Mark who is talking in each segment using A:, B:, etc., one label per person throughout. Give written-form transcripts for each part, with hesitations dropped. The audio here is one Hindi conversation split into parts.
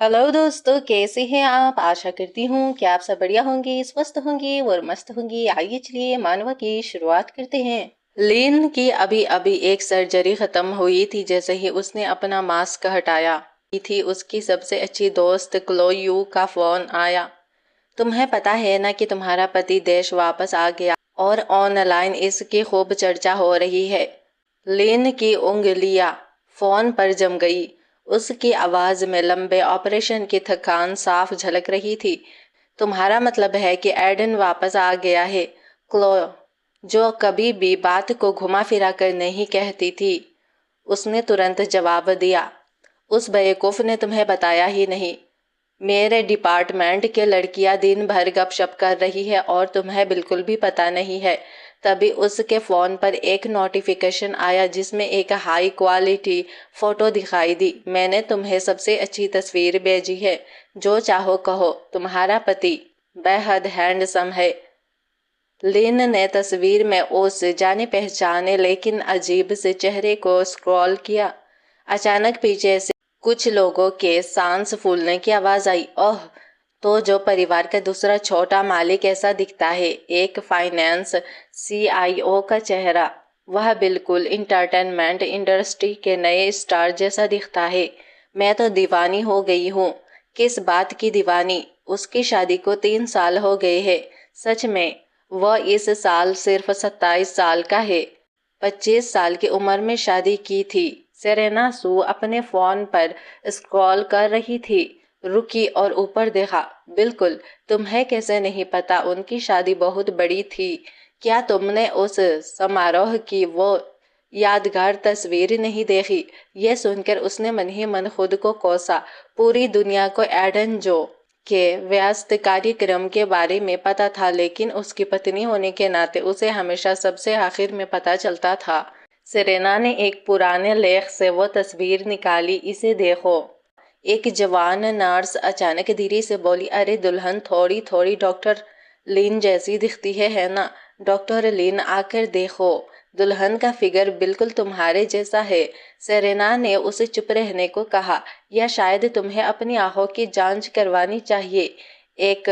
A: हेलो दोस्तों, कैसे हैं आप। आशा करती हूँ कि आप सब बढ़िया होंगे, स्वस्थ होंगे और मस्त होंगे। आइए चलिए मानवा की शुरुआत करते हैं। लिन की अभी अभी एक सर्जरी खत्म हुई थी। जैसे ही उसने अपना मास्क हटाया थी, उसकी सबसे अच्छी दोस्त क्लोयू का फोन आया। तुम्हें पता है ना कि तुम्हारा पति देश वापस आ गया और ऑनलाइन इसकी खूब चर्चा हो रही है। लिन की उंगलियां फोन पर जम गई। उसकी आवाज में लंबे ऑपरेशन की थकान साफ झलक रही थी। तुम्हारा मतलब है कि एडन वापस आ गया है? क्लो, जो कभी भी बात को घुमा फिरा कर नहीं कहती थी, उसने तुरंत जवाब दिया। उस बेवकूफ ने तुम्हें बताया ही नहीं। मेरे डिपार्टमेंट के लड़कियां दिन भर गपशप कर रही है और तुम्हें बिल्कुल भी पता नहीं है। तभी उसके फोन पर एक नोटिफिकेशन आया जिसमें एक हाई क्वालिटी फोटो दिखाई दी। मैंने तुम्हें सबसे अच्छी तस्वीर भेजी है। जो चाहो कहो, तुम्हारा पति बेहद हैंडसम है। लिन ने तस्वीर में उस जाने पहचाने लेकिन अजीब से चेहरे को स्क्रॉल किया। अचानक पीछे से कुछ लोगों के सांस फूलने की आवाज आई। ओह, तो जो परिवार का दूसरा छोटा मालिक ऐसा दिखता है। एक फाइनेंस सीईओ का चेहरा। वह बिल्कुल इंटरटेनमेंट इंडस्ट्री के नए स्टार जैसा दिखता है। मैं तो दीवानी हो गई हूँ। किस बात की दीवानी? उसकी शादी को 3 साल हो गए हैं। सच में वह इस साल सिर्फ 27 साल का है। 25 साल की उम्र में शादी की थी। सेरेना सू अपने फोन पर स्क्रॉल कर रही थी, रुकी और ऊपर देखा। बिल्कुल, तुम्हें कैसे नहीं पता उनकी शादी बहुत बड़ी थी? क्या तुमने उस समारोह की वो यादगार तस्वीर नहीं देखी? यह सुनकर उसने मन ही मन खुद को कोसा। पूरी दुनिया को एडन जो के व्यस्त कार्यक्रम के बारे में पता था, लेकिन उसकी पत्नी होने के नाते उसे हमेशा सबसे आखिर में पता चलता था। सेरेना ने एक पुराने लेख से वो तस्वीर निकाली। इसे देखो। एक जवान नर्स अचानक धीरे से बोली, अरे दुल्हन थोड़ी थोड़ी डॉक्टर लिन जैसी दिखती है ना? डॉक्टर लिन, आकर देखो। दुल्हन का फिगर बिल्कुल तुम्हारे जैसा है। सेरेना ने उसे चुप रहने को कहा। या शायद तुम्हें अपनी आंखों की जांच करवानी चाहिए। एक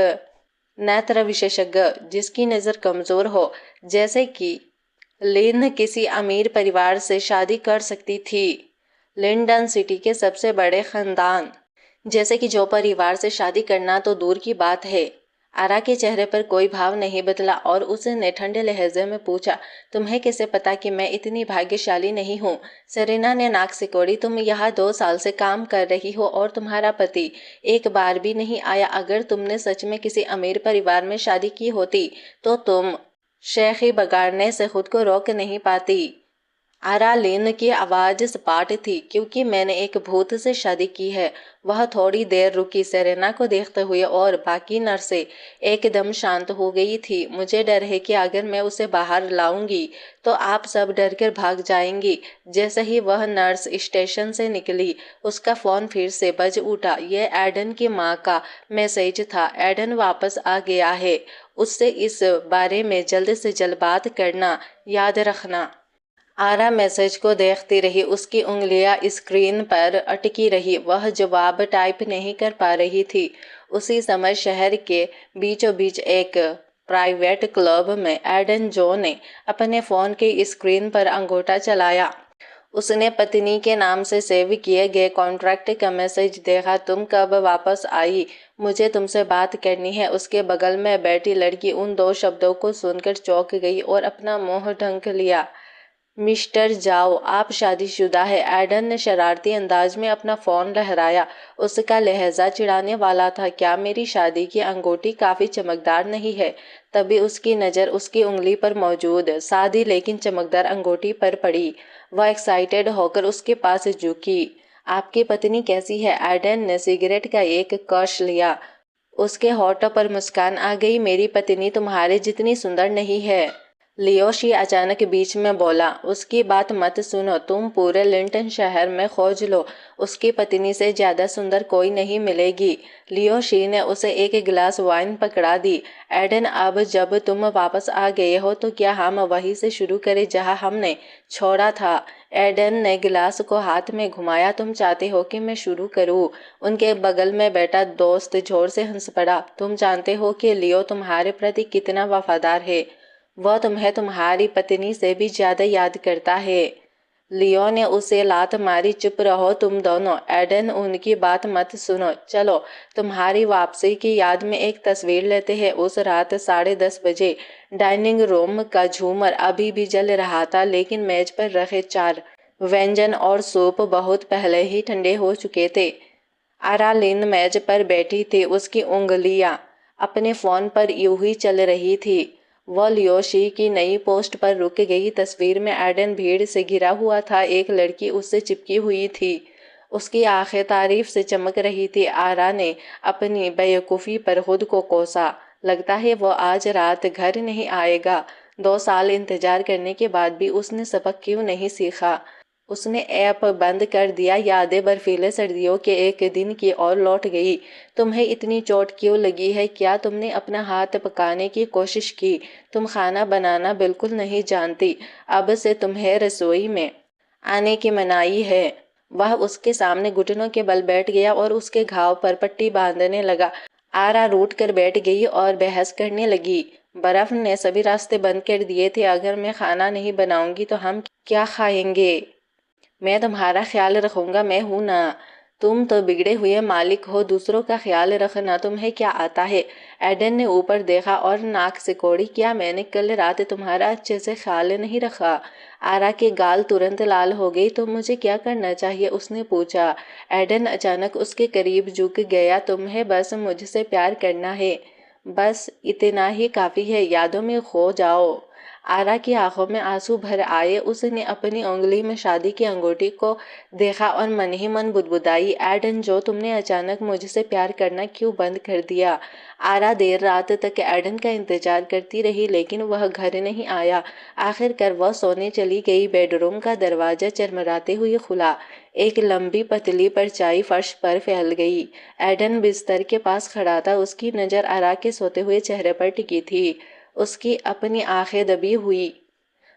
A: नेत्र विशेषज्ञ जिसकी नजर कमजोर हो। जैसे कि लिन किसी अमीर परिवार से शादी कर सकती थी। लिंडन सिटी के सबसे बड़े खानदान जैसे कि जो परिवार से शादी करना तो दूर की बात है। आरा के चेहरे पर कोई भाव नहीं बदला और उसने ठंडे लहजे में पूछा, तुम्हें कैसे पता कि मैं इतनी भाग्यशाली नहीं हूँ? सेरेना ने नाक सिकोड़ी। तुम यहाँ 2 साल से काम कर रही हो और तुम्हारा पति एक बार भी नहीं आया। अगर तुमने सच में किसी अमीर परिवार में शादी की होती तो तुम शेखी बगाड़ने से खुद को रोक नहीं पाती। आरा लिन की आवाज सपाट थी। क्योंकि मैंने एक भूत से शादी की है। वह थोड़ी देर रुकी, सेरेना को देखते हुए, और बाकी नर्सें एकदम शांत हो गई थी। मुझे डर है कि अगर मैं उसे बाहर लाऊंगी तो आप सब डर कर भाग जाएंगी। जैसे ही वह नर्स स्टेशन से निकली, उसका फोन फिर से बज उठा। यह एडन की माँ का मैसेज था। एडन वापस आ गया है। उससे इस बारे में जल्द से जल्द बात करना, याद रखना। आरा मैसेज को देखती रही। उसकी उंगलियां स्क्रीन पर अटकी रही। वह जवाब टाइप नहीं कर पा रही थी। उसी समय शहर के बीचों बीच एक प्राइवेट क्लब में एडन जो ने अपने फोन की स्क्रीन पर अंगूठा चलाया। उसने पत्नी के नाम से सेव किए गए कॉन्ट्रैक्ट का मैसेज देखा। तुम कब वापस आई? मुझे तुमसे बात करनी है। उसके बगल में बैठी लड़की उन 2 शब्दों को सुनकर चौंक गई और अपना मुंह ढक लिया। मिस्टर जाओ, आप शादीशुदा है? एडन ने शरारती अंदाज में अपना फोन लहराया। उसका लहजा चिढ़ाने वाला था। क्या मेरी शादी की अंगूठी काफी चमकदार नहीं है? तभी उसकी नजर उसकी उंगली पर मौजूद सादी लेकिन चमकदार अंगूठी पर पड़ी। वह एक्साइटेड होकर उसके पास झुकी। आपकी पत्नी कैसी है? एडन ने सिगरेट का एक कश लिया। उसके होठों पर मुस्कान आ गई। मेरी पत्नी तुम्हारे जितनी सुंदर नहीं है। लियोशी अचानक बीच में बोला, उसकी बात मत सुनो, तुम पूरे लिंटन शहर में खोज लो, उसकी पत्नी से ज्यादा सुंदर कोई नहीं मिलेगी। लियोशी ने उसे एक गिलास वाइन पकड़ा दी। एडन, अब जब तुम वापस आ गए हो तो क्या हम वहीं से शुरू करें जहां हमने छोड़ा था? एडन ने गिलास को हाथ में घुमाया। तुम चाहते हो कि मैं शुरू करूं? उनके बगल में बैठा दोस्त जोर से हंस पड़ा। तुम जानते हो कि लियो तुम्हारे प्रति कितना वफादार है। वह तुम्हें तुम्हारी पत्नी से भी ज्यादा याद करता है। लियो ने उसे लात मारी। चुप रहो तुम दोनों। एडन, उनकी बात मत सुनो। चलो तुम्हारी वापसी की याद में एक तस्वीर लेते हैं। उस रात 10:30 बजे डाइनिंग रूम का झूमर अभी भी जल रहा था, लेकिन मेज पर रखे 4 व्यंजन और सूप बहुत पहले ही ठंडे हो चुके थे। आरालीन मेज पर बैठी थी। उसकी उंगलियां अपने फोन पर यूं ही चल रही थी। वह लियोशी की नई पोस्ट पर रुक गई। तस्वीर में एडन भीड़ से घिरा हुआ था। एक लड़की उससे चिपकी हुई थी। उसकी आंखें तारीफ से चमक रही थी। आरा ने अपनी बेवकूफ़ी पर खुद को कोसा। लगता है वो आज रात घर नहीं आएगा। 2 साल इंतजार करने के बाद भी उसने सबक क्यों नहीं सीखा? उसने ऐप बंद कर दिया। यादें बर्फीले सर्दियों के एक दिन की ओर लौट गई। तुम्हें इतनी चोट क्यों लगी है? क्या तुमने अपना हाथ पकाने की कोशिश की? तुम खाना बनाना बिल्कुल नहीं जानती। अब से तुम्हें रसोई में आने की मनाही है। वह उसके सामने घुटनों के बल बैठ गया और उसके घाव पर पट्टी बांधने लगा। आरा रूठ कर बैठ गई और बहस करने लगी। बर्फ ने सभी रास्ते बंद कर दिए थे। अगर मैं खाना नहीं बनाऊंगी तो हम क्या खाएंगे? मैं तुम्हारा ख्याल रखूंगा, मैं हूं ना। तुम तो बिगड़े हुए मालिक हो, दूसरों का ख्याल रखना तुम्हें क्या आता है? एडन ने ऊपर देखा और नाक सिकोड़ी। क्या मैंने कल रात तुम्हारा अच्छे से ख्याल नहीं रखा? आरा के गाल तुरंत लाल हो गई। तो मुझे क्या करना चाहिए? उसने पूछा। एडन अचानक उसके करीब झुक गया। तुम्हें बस मुझसे प्यार करना है, बस इतना ही काफी है। यादों में खो जाओ। आरा की आंखों में आंसू भर आए। उसने अपनी उंगली में शादी की अंगूठी को देखा और मन ही मन बुदबुदाई, एडन, जो तुमने अचानक मुझसे प्यार करना क्यों बंद कर दिया? आरा देर रात तक एडन का इंतजार करती रही, लेकिन वह घर नहीं आया। आखिरकार वह सोने चली गई। बेडरूम का दरवाजा चरमराते हुए खुला। एक लंबी पतली परछाई फर्श पर फैल गई। एडन बिस्तर के पास खड़ा था। उसकी नजर आरा के सोते हुए चेहरे पर टिकी थी। उसकी अपनी आंखें दबी हुई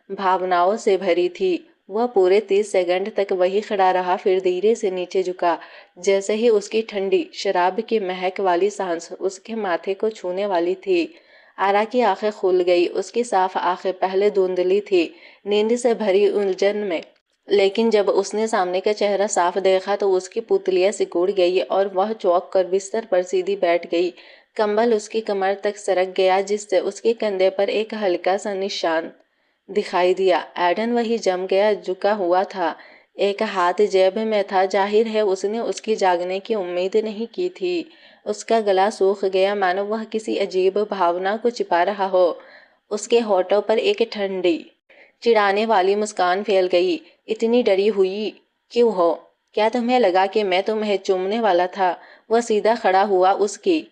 A: भावनाओं से भरी थी। वह पूरे 30 सेकंड तक वही खड़ा रहा, फिर धीरे से नीचे झुका। जैसे ही उसकी ठंडी शराब की महक वाली सांस उसके माथे को छूने वाली थी, आरा की आंखें खुल गई। उसकी साफ आंखें पहले धुंधली थी, नींद से भरी उलझन में, लेकिन जब उसने सामने का चेहरा साफ देखा तो उसकी पुतलियां सिकुड़ गई और वह चौंक कर बिस्तर पर सीधी बैठ गई। कंबल उसकी कमर तक सरक गया, जिससे उसके कंधे पर एक हल्का सा निशान दिखाई दिया। एडन वही जम गया, झुका हुआ था। एक हाथ जेब में था। जाहिर है उसने उसकी जागने की उम्मीद नहीं की थी। उसका गला सूख गया, मानो वह किसी अजीब भावना को छिपा रहा हो। उसके होठों पर एक ठंडी चिढ़ाने वाली मुस्कान फैल गई। इतनी डरी हुई क्यों हो? क्या तुम्हें लगा कि मैं तुम्हें चूमने वाला था? वह सीधा खड़ा हुआ। उसकी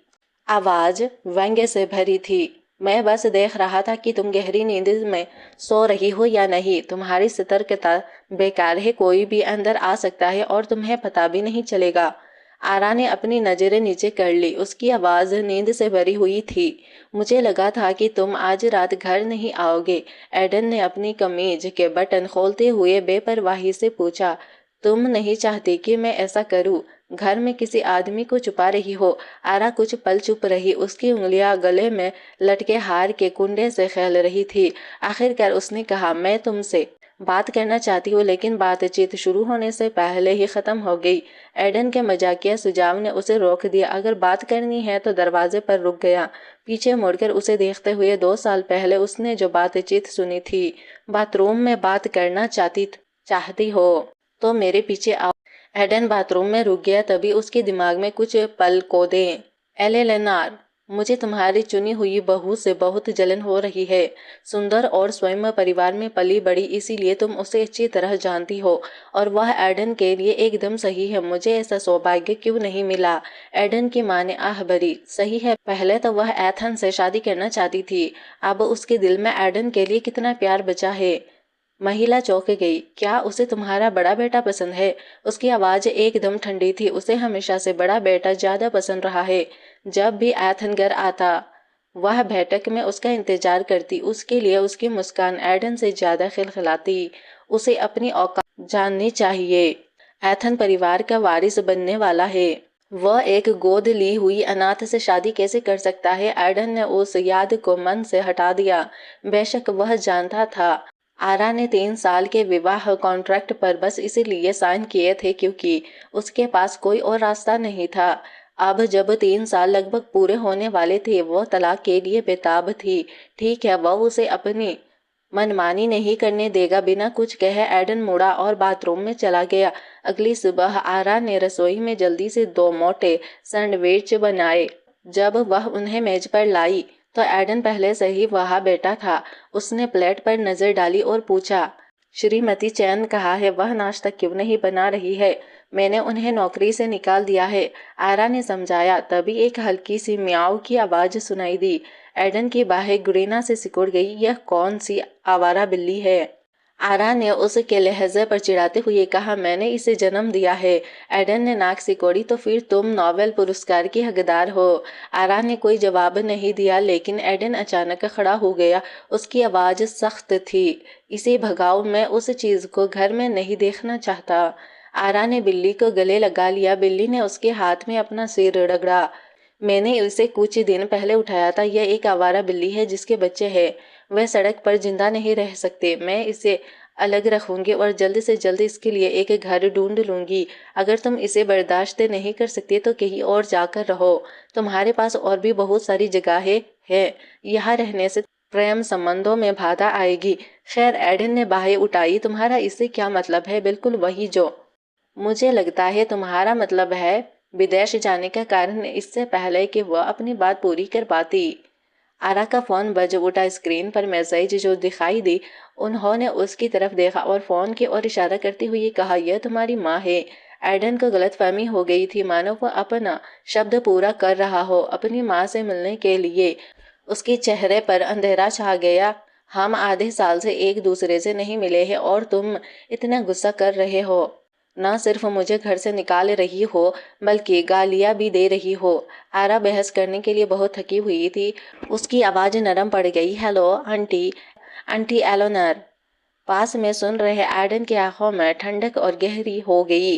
A: आवाज व्यंग्य से भरी थी। मैं बस देख रहा था कि तुम गहरी नींद में सो रही हो या नहीं। तुम्हारी सतर्कता बेकार है। कोई भी अंदर आ सकता है और तुम्हें पता भी नहीं चलेगा। आरा ने अपनी नजरें नीचे कर ली। उसकी आवाज नींद से भरी हुई थी। मुझे लगा था कि तुम आज रात घर नहीं आओगे। एडन ने अपनी कमीज के बटन खोलते हुए बेपरवाही से पूछा। तुम नहीं चाहती कि मैं ऐसा करूं? घर में किसी आदमी को छुपा रही हो? आरा कुछ पल चुप रही। उसकी उंगलियां गले में लटके हार के कुंडे से खेल रही थी। आखिरकार उसने कहा, मैं तुमसे बात करना चाहती हूँ, लेकिन बातचीत शुरू होने से पहले ही खत्म हो गई। एडन के मजाकिया सुझाव ने उसे रोक दिया। अगर बात करनी है तो दरवाजे पर रुक गया। पीछे मुड़कर उसे देखते हुए 2 साल पहले उसने जो बातचीत सुनी थी, बाथरूम में बात करना चाहती हो तो मेरे पीछे आओ। एडन बाथरूम में रुक गया। तभी उसके दिमाग में कुछ पल कौंधे। एले लेनार, मुझे तुम्हारी चुनी हुई बहू से बहुत जलन हो रही है। सुंदर और स्वयं परिवार में पली बड़ी, इसीलिए तुम उसे अच्छी तरह जानती हो और वह एडन के लिए एकदम सही है। मुझे ऐसा सौभाग्य क्यों नहीं मिला? एडन की माँ ने आह भरी। सही है, पहले तो वह एथन से शादी करना चाहती थी, अब उसके दिल में एडन के लिए कितना प्यार बचा है। महिला चौंक गई। क्या उसे तुम्हारा बड़ा बेटा पसंद है? उसकी आवाज एकदम ठंडी थी। उसे हमेशा से बड़ा बेटा ज्यादा पसंद रहा है। जब भी एथन घर आता वह बैठक में उसका इंतजार करती। उसके लिए उसकी मुस्कान एडन से ज्यादा खिलखिलाती। उसे अपनी औकात जाननी चाहिए। एथन परिवार का वारिस बनने वाला है। वह एक गोद ली हुई अनाथ से शादी कैसे कर सकता है? एडन ने उस याद को मन से हटा दिया। बेशक वह जानता था आरा ने 3 साल के विवाह कॉन्ट्रैक्ट पर बस इसीलिए साइन किए थे क्योंकि उसके पास कोई और रास्ता नहीं था। अब जब 3 साल लगभग पूरे होने वाले थे, वो तलाक के लिए बेताब थी। ठीक है, वह उसे अपनी मनमानी नहीं करने देगा। बिना कुछ कहे एडन मुड़ा और बाथरूम में चला गया। अगली सुबह आरा ने रसोई में जल्दी से 2 मोटे सैंडविच बनाए। जब वह उन्हें मेज पर लाई तो एडन पहले से ही वहां बैठा था। उसने प्लेट पर नजर डाली और पूछा, श्रीमती चैन कहाँ है? वह नाश्ता क्यों नहीं बना रही है? मैंने उन्हें नौकरी से निकाल दिया है, आरा ने समझाया। तभी एक हल्की सी म्याऊ की आवाज सुनाई दी। एडन की बाहें घृणा से सिकुड़ गई। यह कौन सी आवारा बिल्ली है? आरा ने उसके लहजे पर चिढ़ाते हुए कहा, मैंने इसे जन्म दिया है। एडन ने नाक सिकोड़ी। तो फिर तुम नोबेल पुरस्कार की हकदार हो। आरा ने कोई जवाब नहीं दिया, लेकिन एडन अचानक खड़ा हो गया। उसकी आवाज सख्त थी। इसे भगाओ, मैं उस चीज को घर में नहीं देखना चाहता। आरा ने बिल्ली को गले लगा लिया। बिल्ली ने उसके हाथ में अपना सिर रगड़ा। मैंने इसे कुछ दिन पहले उठाया था। यह एक आवारा बिल्ली है जिसके बच्चे हैं। वह सड़क पर जिंदा नहीं रह सकते। मैं इसे अलग रखूंगी और जल्द से जल्द इसके लिए एक घर ढूंढ लूंगी। अगर तुम इसे बर्दाश्त नहीं कर सकते तो कहीं और जाकर रहो। तुम्हारे पास और भी बहुत सारी जगहें हैं। यहाँ रहने से प्रेम संबंधों में बाधा आएगी। खैर, एडन ने बाहें उठाई। तुम्हारा इससे क्या मतलब है? बिल्कुल वही जो मुझे लगता है तुम्हारा मतलब है। विदेश जाने का कारण इससे पहले कि वह अपनी बात पूरी कर पाती। आरा का फोन बज उठा। स्क्रीन पर मैसेज जो दिखाई दी, उन्होंने उसकी तरफ देखा और फोन की ओर इशारा करते हुए कहा, यह तुम्हारी माँ है। एडन को गलतफहमी हो गई थी, मानो वो अपना शब्द पूरा कर रहा हो। अपनी माँ से मिलने के लिए उसके चेहरे पर अंधेरा छा गया। हम आधे साल से एक दूसरे से नहीं मिले हैं और तुम इतना गुस्सा कर रहे हो। न सिर्फ मुझे घर से निकाल रही हो बल्कि गालियां भी दे रही हो। आरा बहस करने के लिए बहुत थकी हुई थी। उसकी आवाज नरम पड़ गई। हेलो आंटी, आंटी एलोनर। पास में सुन रहे एडन की आंखों में ठंडक और गहरी हो गई।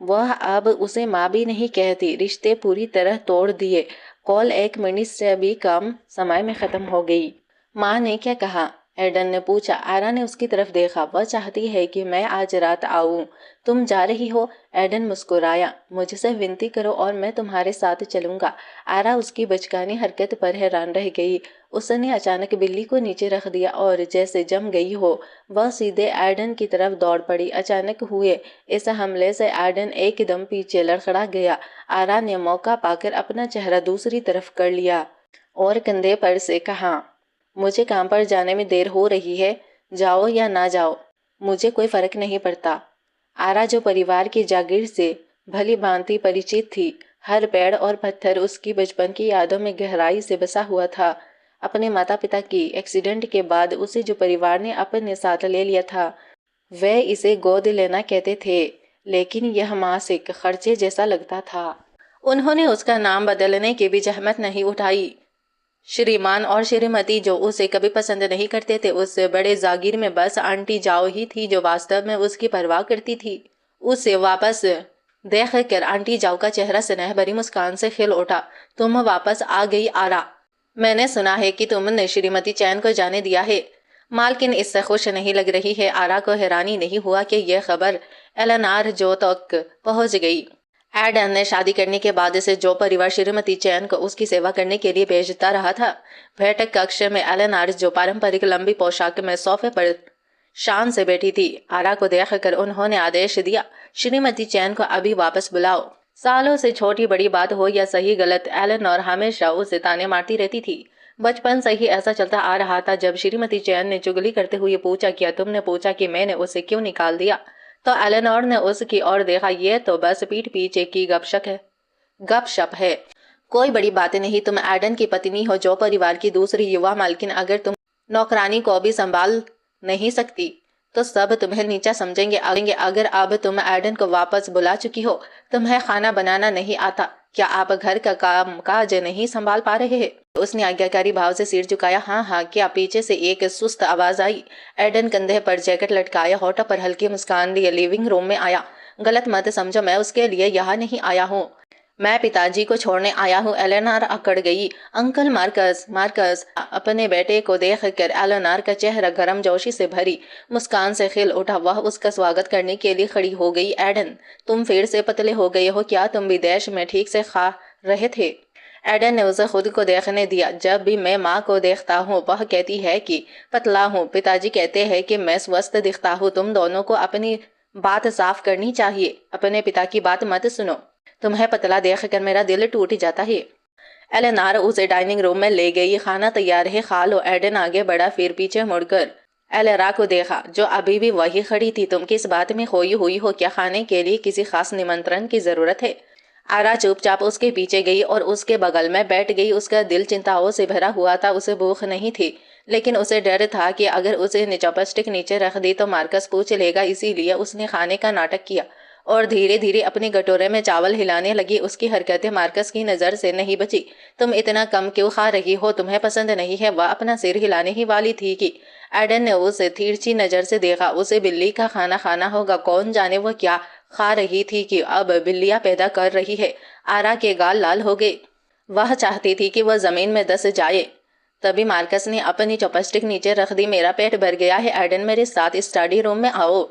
A: वह अब उसे माँ भी नहीं कहती। रिश्ते पूरी तरह तोड़ दिए। कॉल 1 मिनट से भी कम समय में खत्म हो गई। माँ ने क्या कहा? एडन ने पूछा। आरा ने उसकी तरफ देखा। वह चाहती है कि मैं आज रात आऊं। तुम जा रही हो? एडन मुस्कुराया। मुझसे विनती करो और मैं तुम्हारे साथ चलूंगा। आरा उसकी बचकानी हरकत पर हैरान रह गई। उसने अचानक बिल्ली को नीचे रख दिया और जैसे जम गई हो वह सीधे एडन की तरफ दौड़ पड़ी। अचानक हुए इस हमले से एडन एकदम पीछे लड़खड़ा गया। आरा ने मौका पाकर अपना चेहरा दूसरी तरफ कर लिया और कंधे पर से कहा, मुझे काम पर जाने में देर हो रही है। जाओ या ना जाओ, मुझे कोई फर्क नहीं पड़ता। आरा जो परिवार की जागीर से भली भांति परिचित थी, हर पेड़ और पत्थर उसकी बचपन की यादों में गहराई से बसा हुआ था। अपने माता पिता की एक्सीडेंट के बाद उसे जो परिवार ने अपने साथ ले लिया था, वे इसे गोद लेना कहते थे, लेकिन यह मासिक खर्चे जैसा लगता था। उन्होंने उसका नाम बदलने की भी जहमत नहीं उठाई। श्रीमान और श्रीमती जो उसे कभी पसंद नहीं करते थे, उस बड़े जागीर में बस आंटी जाओ ही थी जो वास्तव में उसकी परवाह करती थी। उसे वापस देख कर आंटी जाओ का चेहरा स्नेह भरी मुस्कान से खिल उठा। तुम वापस आ गई आरा। मैंने सुना है कि तुमने श्रीमती चैन को जाने दिया है। मालकिन इससे खुश नहीं लग रही है। आरा को हैरानी नहीं हुआ कि यह खबर एलेनार जो तक पहुंच गई। एडन ने शादी करने के बाद से जो परिवार श्रीमती चैन को उसकी सेवा करने के लिए भेजता रहा था, बैठक कक्ष में एलेनार जो पारंपरिक लंबी पोशाक में सोफे पर शान से बैठी थी। आरा को देखकर उन्होंने आदेश दिया, श्रीमती चैन को अभी वापस बुलाओ। सालों से छोटी बड़ी बात हो या सही गलत, एलेनोर हमेशा उसे ताने मारती रहती थी। बचपन से ही ऐसा चलता आ रहा था। जब श्रीमती चैन ने चुगली करते हुए पूछा, क्या तुमने पूछा कि मैंने उसे क्यों निकाल दिया, तो एलेनोर ने उसकी ओर देखा। ये तो बस पीठ पीछे की गपशप है, कोई बड़ी बात नहीं। तुम एडन की पत्नी हो, जो परिवार की दूसरी युवा मालकिन। अगर तुम नौकरानी को भी संभाल नहीं सकती तो सब तुम्हें नीचा समझेंगे। अगर अब तुम एडन को वापस बुला चुकी हो, तुम्हें खाना बनाना नहीं आता, क्या आप घर का काम काज नहीं संभाल पा रहे हैं? उसने आज्ञाकारी भाव से सिर झुकाया। हाँ हाँ। क्या? पीछे से एक सुस्त आवाज आई। एडन कंधे पर जैकेट लटकाया, होठों पर हल्की मुस्कान लिए लिविंग रूम में आया। गलत मत समझो, मैं उसके लिए यहाँ नहीं आया हूँ, मैं पिताजी को छोड़ने आया हूँ। एलेनोर अकड़ गई। Uncle Marcus, Marcus. अपने बेटे को देखकर एलेनोर का चेहरा गर्मजोशी से भरी मुस्कान से खिल उठा। वह उसका स्वागत करने के लिए खड़ी हो गई। एडन, तुम फिर से पतले हो गए हो क्या? तुम विदेश में ठीक से खा रहे थे? एडन ने उसे खुद को देखने दिया। जब भी मैं माँ को देखता हूँ वह कहती है कि पतला हूँ, पिताजी कहते हैं कि मैं स्वस्थ दिखता हूँ। तुम दोनों को अपनी बात साफ करनी चाहिए, अपने पिता की बात मत सुनो। तुम्हें पतला देखकर मेरा दिल टूट जाता है। एलेनोर उसे डाइनिंग रूम में ले गई। खाना तैयार है, खा लो। एडन आगे बढ़ा, फिर पीछे मुड़कर एलेरा को देखा, जो अभी भी वही खड़ी थी। तुम किस बात में खोई हुई हो? क्या खाने के लिए किसी खास निमंत्रण की जरूरत है? आरा चुपचाप उसके पीछे गई और उसके बगल में बैठ गई। उसका दिल चिंताओं से भरा हुआ था। उसे भूख नहीं थी, लेकिन उसे डर था कि अगर उसे चॉपस्टिक नीचे रख दी तो मार्कस पूछ लेगा। इसीलिए उसने खाने का नाटक किया और धीरे धीरे अपने कटोरे में चावल हिलाने लगी। उसकी हरकतें मार्कस की नजर से नहीं बची। तुम इतना कम क्यों खा रही हो? तुम्हें पसंद नहीं है? वह अपना सिर हिलाने ही वाली थी कि एडन ने उसे तिरछी नजर से देखा। उसे बिल्ली का खाना खाना होगा। कौन जाने वह क्या खा रही थी कि अब बिल्लियां पैदा कर रही है। आरा के गाल लाल हो गए। वह चाहती थी कि वह जमीन में धंस जाए। तभी मार्कस ने अपनी चॉपस्टिक नीचे रख दी। मेरा पेट भर गया है एडन, मेरे साथ स्टडी रूम में आओ।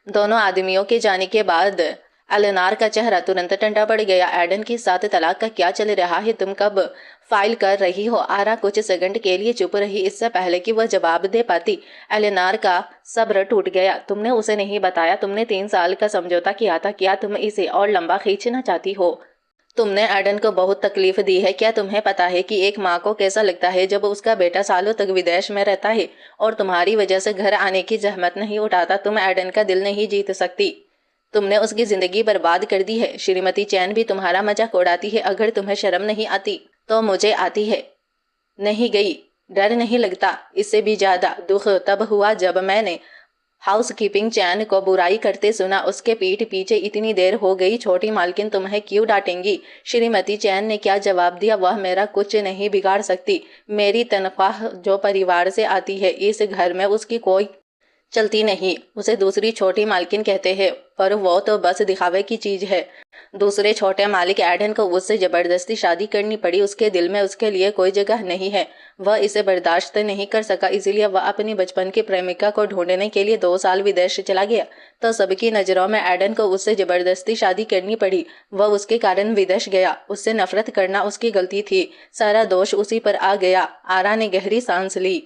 A: दोनों आदमियों के जाने के बाद एलेनोर का चेहरा तुरंत ठंडा पड़ गया। एडन के साथ तलाक का क्या चल रहा है? तुम कब फाइल कर रही हो? आरा कुछ सेकंड के लिए चुप रही। इससे पहले कि वह जवाब दे पाती, एलेनोर का सब्र टूट गया। तुमने उसे नहीं बताया? तुमने 3 साल का समझौता किया था। क्या तुम इसे और लंबा खींचना चाहती हो? तुमने एडन को बहुत तकलीफ दी है। क्या तुम्हें पता है कि एक माँ को कैसा लगता है जब उसका बेटा सालों तक विदेश में रहता है और तुम्हारी वजह से घर आने की जहमत नहीं उठाता? तुम एडन का दिल नहीं जीत सकती। तुमने उसकी जिंदगी बर्बाद कर दी है। श्रीमती चैन भी तुम्हारा मजाक उड़ाती है। अगर तुम्हें शर्म नहीं आती तो मुझे आती है। नहीं गई, डर नहीं लगता? इससे भी ज्यादा दुख तब हुआ जब मैंने हाउसकीपिंग चैन को बुराई करते सुना। उसके पीठ पीछे इतनी देर हो गई। छोटी मालकिन तुम्हें क्यों डांटेंगी? श्रीमती चैन ने क्या जवाब दिया? वह मेरा कुछ नहीं बिगाड़ सकती। मेरी तनख्वाह जो परिवार से आती है, इस घर में उसकी कोई चलती नहीं। उसे दूसरी छोटी मालकिन कहते हैं, पर वो तो बस दिखावे की चीज है। दूसरे छोटे मालिक एडन को उससे जबरदस्ती शादी करनी पड़ी। उसके दिल में उसके लिए कोई जगह नहीं है। वह इसे बर्दाश्त नहीं कर सका, इसीलिए वह अपनी बचपन की प्रेमिका को ढूंढने के लिए 2 साल विदेश चला गया। तो सबकी नजरों में एडन को उससे जबरदस्ती शादी करनी पड़ी। वह उसके कारण विदेश गया। उससे नफरत करना उसकी गलती थी। सारा दोष उसी पर आ गया। आरा ने गहरी सांस ली।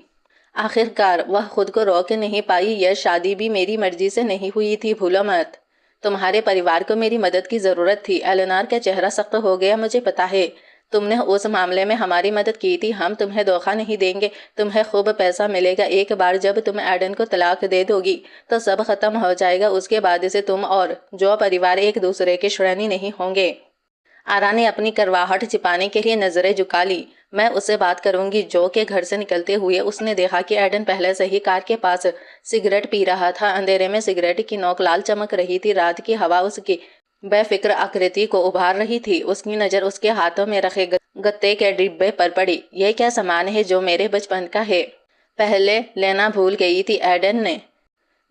A: आखिरकार वह खुद को रोक नहीं पाई। यह शादी भी मेरी मर्जी से नहीं हुई थी, भूलो मत। तुम्हारे परिवार को मेरी मदद की जरूरत थी। एलेनोर का चेहरा सख्त हो गया। मुझे पता है, तुमने उस मामले में हमारी मदद की थी। हम तुम्हें धोखा नहीं देंगे। तुम्हें खूब पैसा मिलेगा। एक बार जब तुम एडन को तलाक दे दोगी तो सब खत्म हो जाएगा। उसके बाद से तुम और जो परिवार एक दूसरे के श्रेणी नहीं होंगे। आरा ने अपनी करवाहट छिपाने के लिए नजरें झुका ली। मैं उससे बात करूंगी। जो के घर से निकलते हुए उसने देखा कि एडन पहले से ही कार के पास सिगरेट पी रहा था। अंधेरे में सिगरेट की नोक लाल चमक रही थी। रात की हवा उसकी बेफिक्र आकृति को उभार रही थी। उसकी नजर उसके हाथों में रखे गत्ते के डिब्बे पर पड़ी। यह क्या सामान है जो मेरे बचपन का है? पहले लेना भूल गई थी। एडन ने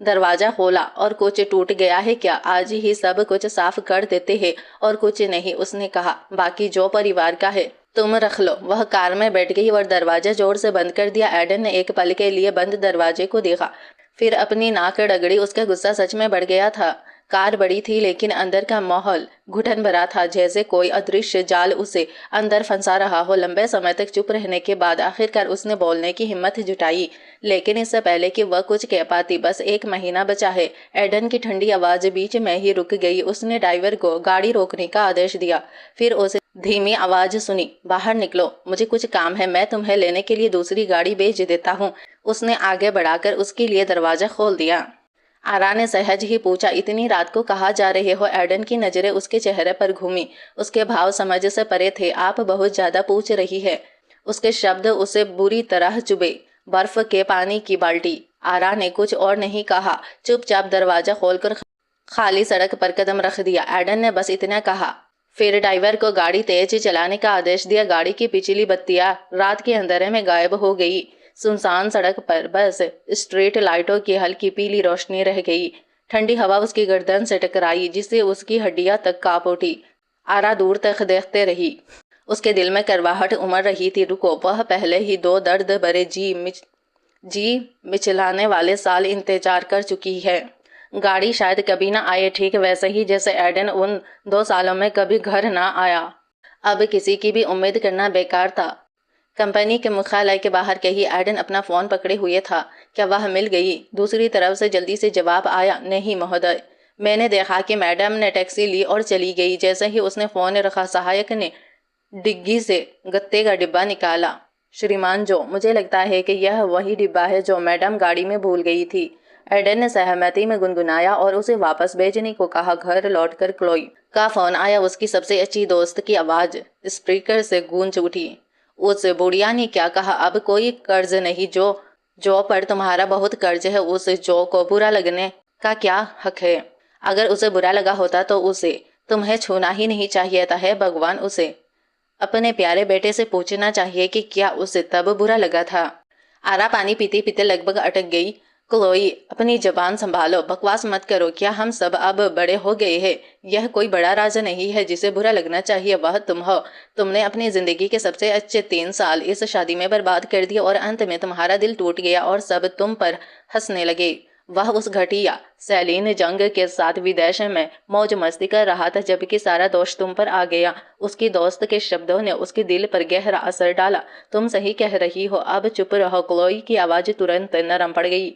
A: दरवाजा खोला। और कुछ टूट गया है क्या? आज ही सब कुछ साफ कर देते हैं। और कुछ नहीं, उसने कहा। बाकी जो परिवार का है तुम रख लो। वह कार में बैठ गई और दरवाजा जोर से बंद कर दिया। एडन ने एक पल के लिए बंद दरवाजे को देखा, फिर अपनी नाक रगड़ी। उसका गुस्सा सच में बढ़ गया था। कार बड़ी थी लेकिन अंदर का माहौल घुटन भरा था, जैसे कोई अदृश्य जाल उसे अंदर फंसा रहा हो। लंबे समय तक चुप रहने के बाद आखिरकार उसने बोलने की हिम्मत जुटाई, लेकिन इससे पहले कि वह कुछ कह पाती, बस 1 महीना बचा है। एडन की ठंडी आवाज बीच में ही रुक गई। उसने ड्राइवर को गाड़ी रोकने का आदेश दिया। फिर उसे धीमी आवाज सुनी, बाहर निकलो, मुझे कुछ काम है, मैं तुम्हें लेने के लिए दूसरी गाड़ी भेज देता हूँ। उसने आगे बढ़ाकर उसके लिए दरवाजा खोल दिया। आरा ने सहज ही पूछा, इतनी रात को कहाँ जा रहे हो? एडन की नजरें उसके चेहरे पर घूमी। उसके भाव समझ से परे थे। आप बहुत ज्यादा पूछ रही है। उसके शब्द उसे बुरी तरह चुभे। बर्फ के पानी की बाल्टी। आरा ने कुछ और नहीं कहा, चुपचाप दरवाजा खोलकर खाली सड़क पर कदम रख दिया। एडन ने बस इतना कहा, फिर ड्राइवर को गाड़ी तेज चलाने का आदेश दिया। गाड़ी की पिछली बत्तियां रात के अंधेरे में गायब हो गई। सुनसान सड़क पर बस स्ट्रीट लाइटों की हल्की पीली रोशनी रह गई। ठंडी हवा उसकी गर्दन से टकराई, जिससे उसकी हड्डियां तक कांप उठी। आरा दूर तक देखते रही। उसके दिल में करवाहट उमड़ रही थी। रुको, वह पहले ही 2 दर्द भरे जी मिचलाने वाले साल इंतजार कर चुकी है। गाड़ी शायद कभी ना आए, ठीक वैसे ही जैसे एडन उन 2 सालों में कभी घर ना आया। अब किसी की भी उम्मीद करना बेकार था। कंपनी के मुख्यालय के बाहर कहीं एडन अपना फोन पकड़े हुए था। क्या वह मिल गई? दूसरी तरफ से जल्दी से जवाब आया, नहीं महोदय, मैंने देखा कि मैडम ने टैक्सी ली और चली गई। जैसे ही उसने फोन रखा, सहायक ने डिग्गी से गत्ते का डिब्बा निकाला। श्रीमान जो, मुझे लगता है कि यह वही डिब्बा है जो मैडम गाड़ी में भूल गई थी। एडन ने सहमति में गुनगुनाया और उसे वापस भेजने को कहा। घर लौटकर क्लोई का फोन आया। उसकी सबसे अच्छी दोस्त की आवाज स्पीकर से गूंज उठी। उस बुढ़िया ने क्या कहा? अब कोई कर्ज नहीं, जो पर तुम्हारा बहुत कर्ज है, उस जो को बुरा लगने का क्या हक है? अगर उसे बुरा लगा होता तो उसे तुम्हें छूना ही नहीं चाहिए था। है भगवान, उसे अपने प्यारे बेटे से पूछना चाहिए कि क्या उसे तब बुरा लगा था। आरा पानी पीते पीते लगभग अटक गई। क्लोई, अपनी जबान संभालो, बकवास मत करो। क्या हम सब अब बड़े हो गए हैं? यह कोई बड़ा राज नहीं है जिसे बुरा लगना चाहिए। वह तुम हो। तुमने अपनी जिंदगी के सबसे अच्छे 3 साल इस शादी में बर्बाद कर दिए और अंत में तुम्हारा दिल टूट गया और सब तुम पर हंसने लगे। वह उस घटिया सैलीन जंग के साथ विदेश में मौज मस्ती कर रहा था, जबकि सारा दोष तुम पर आ गया। उसकी दोस्त के शब्दों ने उसके दिल पर गहरा असर डाला। तुम सही कह रही हो, अब चुप रहो। क्लोई की आवाज तुरंत नरम पड़ गई।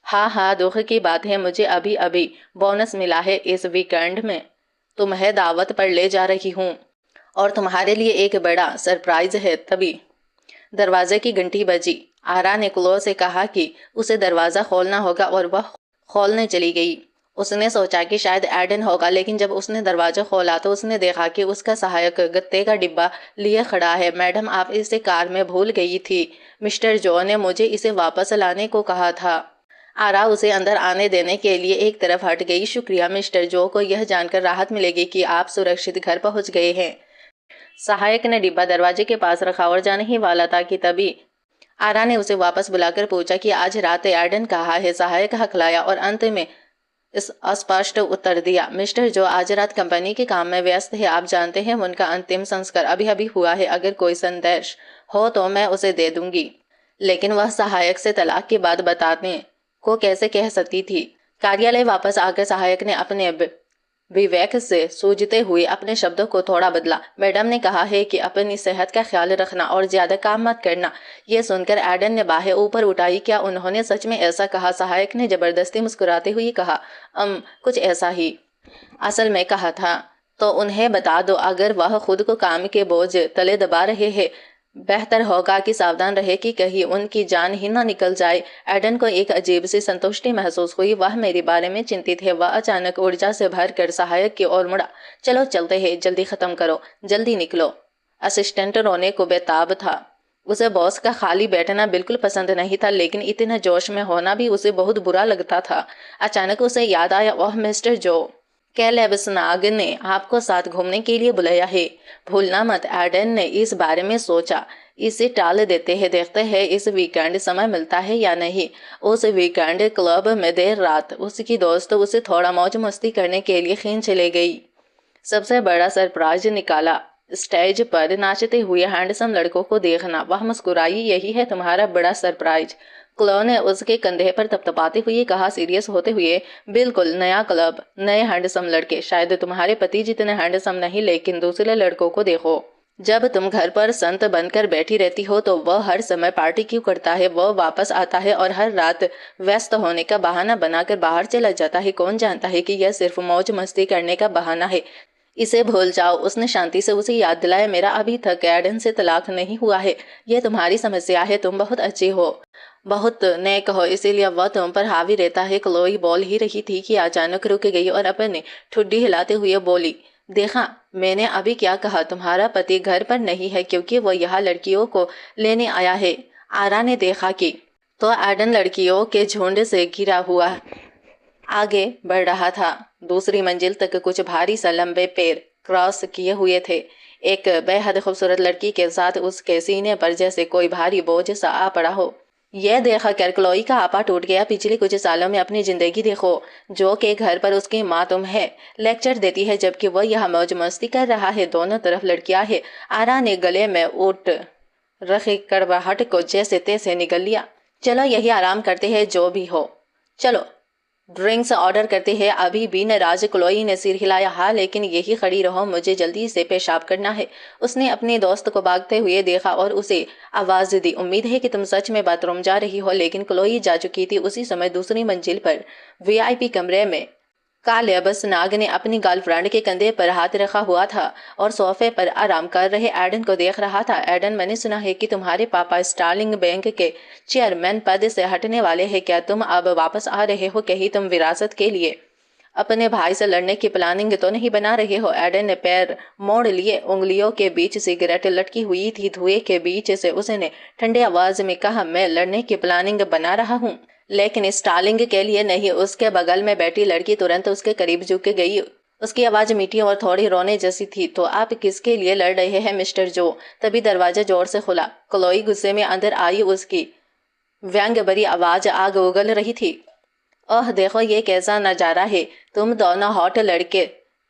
A: हाँ हाँ, दुख की बात है, मुझे अभी अभी बोनस मिला है। इस वीकेंड में तुम्हें दावत पर ले जा रही हूँ और तुम्हारे लिए एक बड़ा सरप्राइज है। तभी दरवाजे की घंटी बजी। आरा ने क्लो से कहा कि उसे दरवाजा खोलना होगा और वह खोलने चली गई। उसने सोचा कि शायद एडन होगा, लेकिन जब उसने दरवाजा खोला तो उसने देखा कि उसका सहायक गत्ते का डिब्बा लिए खड़ा है। मैडम, आप इसे कार में भूल गई थी। मिस्टर जो ने मुझे इसे वापस लाने को कहा था। आरा उसे अंदर आने देने के लिए एक तरफ हट गई। शुक्रिया मिस्टर जो, को यह जानकर राहत मिलेगी कि आप सुरक्षित घर पहुंच गए हैं। सहायक ने डिब्बा दरवाजे के पास रखा और जाने ही वाला था कि तभी आरा ने उसे वापस बुलाकर पूछा कि आज रात एडन कहाँ है। सहायक हकलाया और अंत में इस अस्पष्ट उत्तर दिया, मिस्टर जो आज रात कंपनी के काम में व्यस्त है। आप जानते हैं उनका अंतिम संस्कार अभी अभी हुआ है। अगर कोई संदेश हो तो मैं उसे दे दूंगी। लेकिन वह सहायक से तलाक की बात बताने को कैसे कह सकती थी। कार्यालय वापस आकर सहायक ने अपने विवेक से सूझते हुए अपने शब्दों को थोड़ा बदला। मैडम ने कहा है कि अपनी सेहत का ख्याल रखना और ज्यादा काम मत करना। यह सुनकर एडन ने बाहें ऊपर उठाई। क्या उन्होंने सच में ऐसा कहा? सहायक ने जबरदस्ती मुस्कुराते हुए कहा, कुछ ऐसा ही असल में कहा था। तो उन्हें बता दो, अगर वह खुद को काम के बोझ तले दबा रहे हैं, बेहतर होगा कि सावधान रहे कि कहीं उनकी जान ही ना निकल जाए। एडन को एक अजीब सी संतुष्टि महसूस हुई। वह मेरे बारे में चिंतित है। वह अचानक ऊर्जा से भरकर सहायक की ओर मुड़ा। चलो चलते हैं, जल्दी खत्म करो, जल्दी निकलो। असिस्टेंट रोने को बेताब था। उसे बॉस का खाली बैठना बिल्कुल पसंद नहीं था, लेकिन इतने जोश में होना भी उसे बहुत बुरा लगता था। अचानक उसे याद आया, ओह मिस्टर जो, कैलेबसनाग ने आपको साथ घूमने के लिए बुलाया है, भूलना मत। एडन ने इस बारे में सोचा। इसे टाल देते हैं, देखते हैं इस वीकेंड समय मिलता है या नहीं। उस वीकेंड क्लब में देर रात उसकी दोस्त उसे थोड़ा मौज मस्ती करने के लिए खींच ले गई। सबसे बड़ा सरप्राइज निकाला, स्टेज पर नाचते हुए हैंडसम लड़कों को देखना। वह मुस्कुराई, यही है तुम्हारा बड़ा सरप्राइज? क्लो ने उसके कंधे पर थपथपाते हुए कहा, सीरियस होते हुए। बिल्कुल नया क्लब, नए हैंडसम लड़के। शायद तुम्हारे पति जितने हैंडसम नहीं, लेकिन दूसरे लड़कों को देखो। जब तुम घर पर संत बनकर बैठी रहती हो तो वह हर समय पार्टी क्यों करता है? वह वापस आता है और हर रात व्यस्त होने का बहाना बनाकर बाहर चला जाता है। कौन जानता है कि यह सिर्फ मौज मस्ती करने का बहाना है? इसे भूल जाओ। उसने शांति से उसे याद दिलाया, मेरा अभी तक एडन से तलाक नहीं हुआ है। यह तुम्हारी समस्या है। तुम बहुत अच्छी हो, बहुत नेक हो, इसीलिए वह तुम पर हावी रहता है। क्लोई बोल ही रही थी कि अचानक रुक गई और अपने ठुड्डी हिलाते हुए बोली, देखा मैंने अभी क्या कहा? तुम्हारा पति घर पर नहीं है क्योंकि वो यहाँ लड़कियों को लेने आया है। आरा ने देखा कि तो एडन लड़कियों के झुंड से घिरा हुआ आगे बढ़ रहा था। दूसरी मंजिल तक कुछ भारी सा लंबे पैर क्रॉस किए हुए थे। एक बेहद खूबसूरत लड़की के साथ उसके सीने पर जैसे कोई भारी बोझ सा आ पड़ा हो। यह देखा कर क्लोई का आपा टूट गया। पिछले कुछ सालों में अपनी जिंदगी देखो। जो के घर पर उसकी माँ तुम्हें लेक्चर देती है जबकि वह यहाँ मौज मस्ती कर रहा है। दोनों तरफ लड़कियां है। आरा ने गले में उठ रखी कड़वाहट को जैसे तैसे निगल लिया। चलो यही आराम करते हैं, जो भी हो। चलो ड्रिंक्स ऑर्डर करते हैं। अभी भी नाराज क्लोई ने सिर हिलाया। हाँ लेकिन यही खड़ी रहो, मुझे जल्दी से पेशाब करना है। उसने अपने दोस्त को भागते हुए देखा और उसे आवाज दी, उम्मीद है कि तुम सच में बाथरूम जा रही हो। लेकिन क्लोई जा चुकी थी। उसी समय दूसरी मंजिल पर वीआईपी कमरे में काले बस नाग ने अपनी गर्लफ्रेंड के कंधे पर हाथ रखा हुआ था और सोफे पर आराम कर रहे एडन को देख रहा था। एडन, मैंने सुना है कि तुम्हारे पापा स्टार्लिंग बैंक के चेयरमैन पद से हटने वाले हैं। क्या तुम अब वापस आ रहे हो? कहीं तुम विरासत के लिए अपने भाई से लड़ने की प्लानिंग तो नहीं बना रहे हो? एडन ने पैर मोड़ लिए। उंगलियों के बीच सिगरेट लटकी हुई थी। धुएं के बीच से उसने ठंडे आवाज में कहा, मैं लड़ने की प्लानिंग बना रहा हूँ, लेकिन स्टार्लिंग के लिए नहीं। उसके बगल में बैठी लड़की तुरंत उसके करीब झुक गई। उसकी आवाज मीठी और थोड़ी रोने जैसी थी। तो आप किसके लिए लड़ रहे हैं मिस्टर जो? तभी दरवाजा जोर से खुला। क्लोई गुस्से में अंदर आई। उसकी व्यंग भरी आवाज आग उगल रही थी। ओह देखो ये कैसा नजारा है। तुम दोनों हॉट लड़के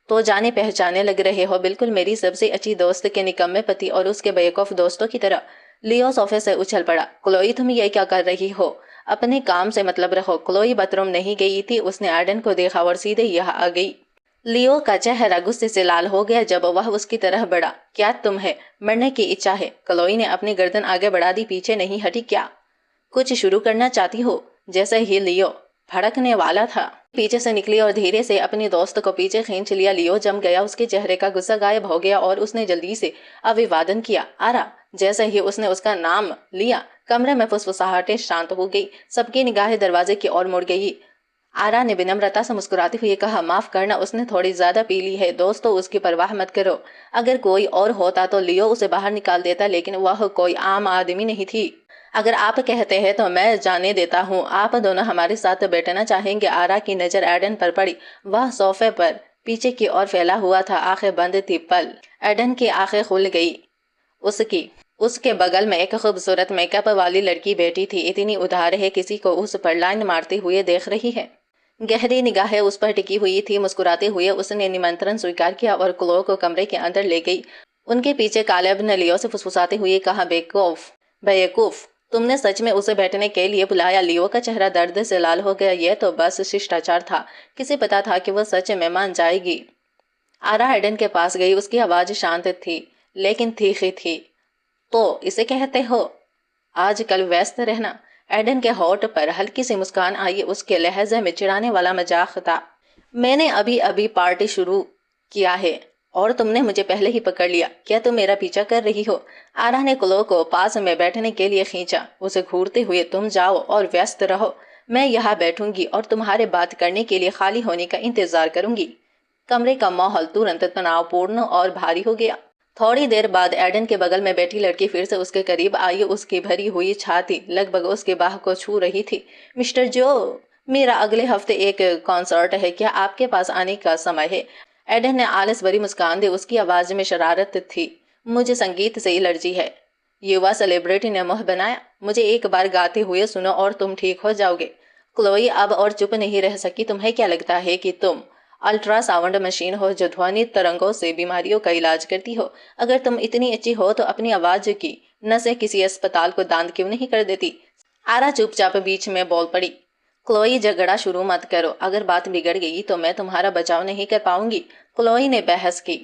A: तो जाने पहचाने लग रहे हो, बिल्कुल मेरी सबसे अच्छी दोस्त के निकम्मे पति और उसके बेवकूफ दोस्तों की तरह। लियो सोफे से उछल पड़ा। क्लोई तुम ये क्या कर रही हो? अपने काम से मतलब रखो। क्लोई बाथरूम नहीं गई थी। उसने एडन को देखा और सीधे यहाँ आ गई। लियो का चेहरा गुस्से से लाल हो गया जब वह उसकी तरह बढ़ा। क्या तुम्हें मरने की इच्छा है? क्लोई ने अपनी गर्दन आगे बढ़ा दी। पीछे नहीं हटी क्या? कुछ शुरू करना चाहती हो? जैसे ही लियो भड़कने वाला था, पीछे से निकली और धीरे से अपने दोस्त को पीछे खींच लिया। लियो जम गया। उसके चेहरे का गुस्सा गायब हो गया और उसने जल्दी से अभिवादन किया, आरा। जैसे ही उसने उसका नाम लिया, कमरे में फुसफुसाहटें शांत हो गई। सबकी निगाहें दरवाजे की ओर मुड़ गई। आरा ने विनम्रता से मुस्कुराते हुए कहा, माफ करना, उसने थोड़ी ज्यादा पी ली है। दोस्तों उसकी परवाह मत करो। अगर कोई और होता तो लियो उसे बाहर निकाल देता, लेकिन वह कोई आम आदमी नहीं थी। अगर आप कहते हैं तो मैं जाने देता हूँ। आप दोनों हमारे साथ बैठना चाहेंगे? आरा की नजर एडन पर पड़ी। वह सोफे पर पीछे की ओर फैला हुआ था, आंखें बंद थी। पल एडन की आंखें खुल गई। उसके बगल में एक खूबसूरत मेकअप वाली लड़की बैठी थी। इतनी उदार है, किसी को उस पर लाइन मारते हुए देख रही है। गहरी निगाहें उस पर टिकी हुई थी। मुस्कुराते हुए उसने निमंत्रण स्वीकार किया और क्लो को कमरे के अंदर ले गई। उनके पीछे कालेब ने लियो से फुसफुसाते हुए कहा, बेवकूफ, तुमने सच में उसे बैठने के लिए बुलाया? लियो का चेहरा दर्द से लाल हो गया। यह तो बस शिष्टाचार था। किसे पता था कि वह सच में मान जाएगी। आरा एडन के पास गई। उसकी आवाज शांत थी लेकिन तीखी थी। तो इसे कहते हो आजकल व्यस्त रहना? एडन के होठ पर हल्की सी मुस्कान आई। उसके लहजे में चिढ़ाने वाला मजाक था। मैंने अभी अभी पार्टी शुरू किया है और तुमने मुझे पहले ही पकड़ लिया। क्या तुम मेरा पीछा कर रही हो? आरा ने क्लो को पास में बैठने के लिए खींचा। उसे घूरते हुए, तुम जाओ और व्यस्त रहो, मैं यहाँ बैठूंगी और तुम्हारे बात करने के लिए खाली होने का इंतजार करूंगी। कमरे का माहौल तुरंत तनावपूर्ण और भारी हो गया। थोड़ी देर बाद एडन के बगल में बैठी लड़की फिर से उसके करीब आई। उसकी भरी हुई छाती लगभग उसके बाह को छू रही थी। मिस्टर जो, मेरा अगले हफ्ते एक कॉन्सर्ट है, क्या आपके पास आने का समय है? एडन ने आलस भरी मुस्कान दी। उसकी आवाज में शरारत थी। मुझे संगीत से एलर्जी है। युवा सेलिब्रिटी ने मुंह बनाया। मुझे एक बार गाते हुए सुनो और तुम ठीक हो जाओगे। क्लोई अब और चुप नहीं रह सकी। तुम्हें क्या लगता है कि तुम अल्ट्रासाउंड मशीन हो जो ध्वनि तरंगों से बीमारियों का इलाज करती हो? अगर तुम इतनी अच्छी हो तो अपनी आवाज की नसें किसी अस्पताल को दान क्यों नहीं कर देती? आरा चुपचाप बीच में बोल पड़ी। क्लोई झगड़ा शुरू मत करो, अगर बात बिगड़ गई तो मैं तुम्हारा बचाव नहीं कर पाऊंगी। क्लोई ने बहस की।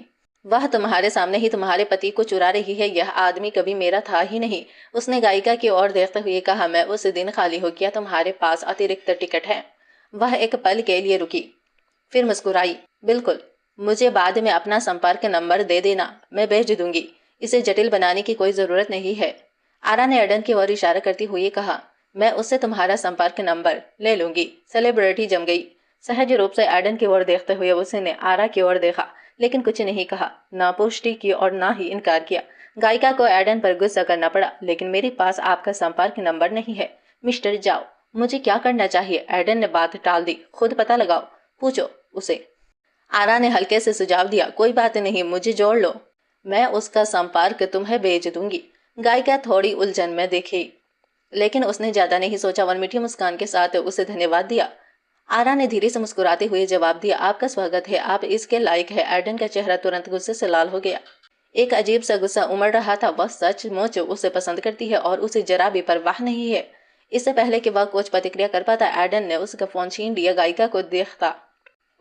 A: वह तुम्हारे सामने ही तुम्हारे पति को चुरा रही है, यह आदमी कभी मेरा था ही नहीं। उसने गायिका की ओर देखते हुए कहा, मैं उस दिन खाली हो गया, तुम्हारे पास अतिरिक्त टिकट है। वह एक पल के लिए रुकी, फिर मुस्कुराई। बिल्कुल, मुझे बाद में अपना संपर्क नंबर दे देना, मैं भेज दूंगी। इसे जटिल बनाने की कोई जरूरत नहीं है। आरा ने एडन की ओर इशारा करती हुए कहा, मैं उससे तुम्हारा संपर्क नंबर ले लूंगी। सेलिब्रिटी जम गई। सहज रूप से एडन की ओर देखते हुए उसने आरा की ओर देखा, लेकिन कुछ नहीं कहा, ना पुष्टि की और ना ही इनकार किया। गायिका को एडन पर गुस्सा करना पड़ा। लेकिन मेरे पास आपका संपर्क नंबर नहीं है। मिस्टर जाओ, मुझे क्या करना चाहिए? एडन ने बात टाल दी। खुद पता लगाओ, पूछो उसे। आरा ने हल्के से सुझाव दिया, कोई बात नहीं, मुझे जोड़ लो, मैं उसका संपर्क तुम्हें भेज दूंगी। गायिका थोड़ी उलझन में देखी, लेकिन उसने ज्यादा नहीं सोचा और मीठी मुस्कान के साथ उसे धन्यवाद दिया। आरा ने धीरे से मुस्कुराते हुए जवाब दिया, आपका स्वागत है, आप इसके लायक है। एडन का चेहरा तुरंत गुस्से से लाल हो गया। एक अजीब सा गुस्सा उमड़ रहा था। वह सचमुच उसे पसंद करती है और उसे जरा भी परवाह नहीं है। इससे पहले कि वह कुछ प्रतिक्रिया कर पाता, एडन ने उसका फोन छीन लिया। गायिका को देखता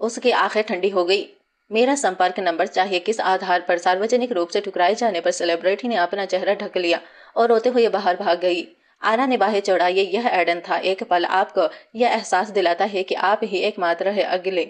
A: उसकी आंखें ठंडी हो गई। मेरा संपर्क नंबर चाहिए, किस आधार पर? सार्वजनिक रूप से ठुकराए जाने पर सेलिब्रिटी ने अपना चेहरा ढक लिया और रोते हुए बाहर भाग गई। आरा ने बाहें चढ़ाई। यह एडन था। एक पल आपको यह एहसास दिलाता है कि आप ही एकमात्र है। अगले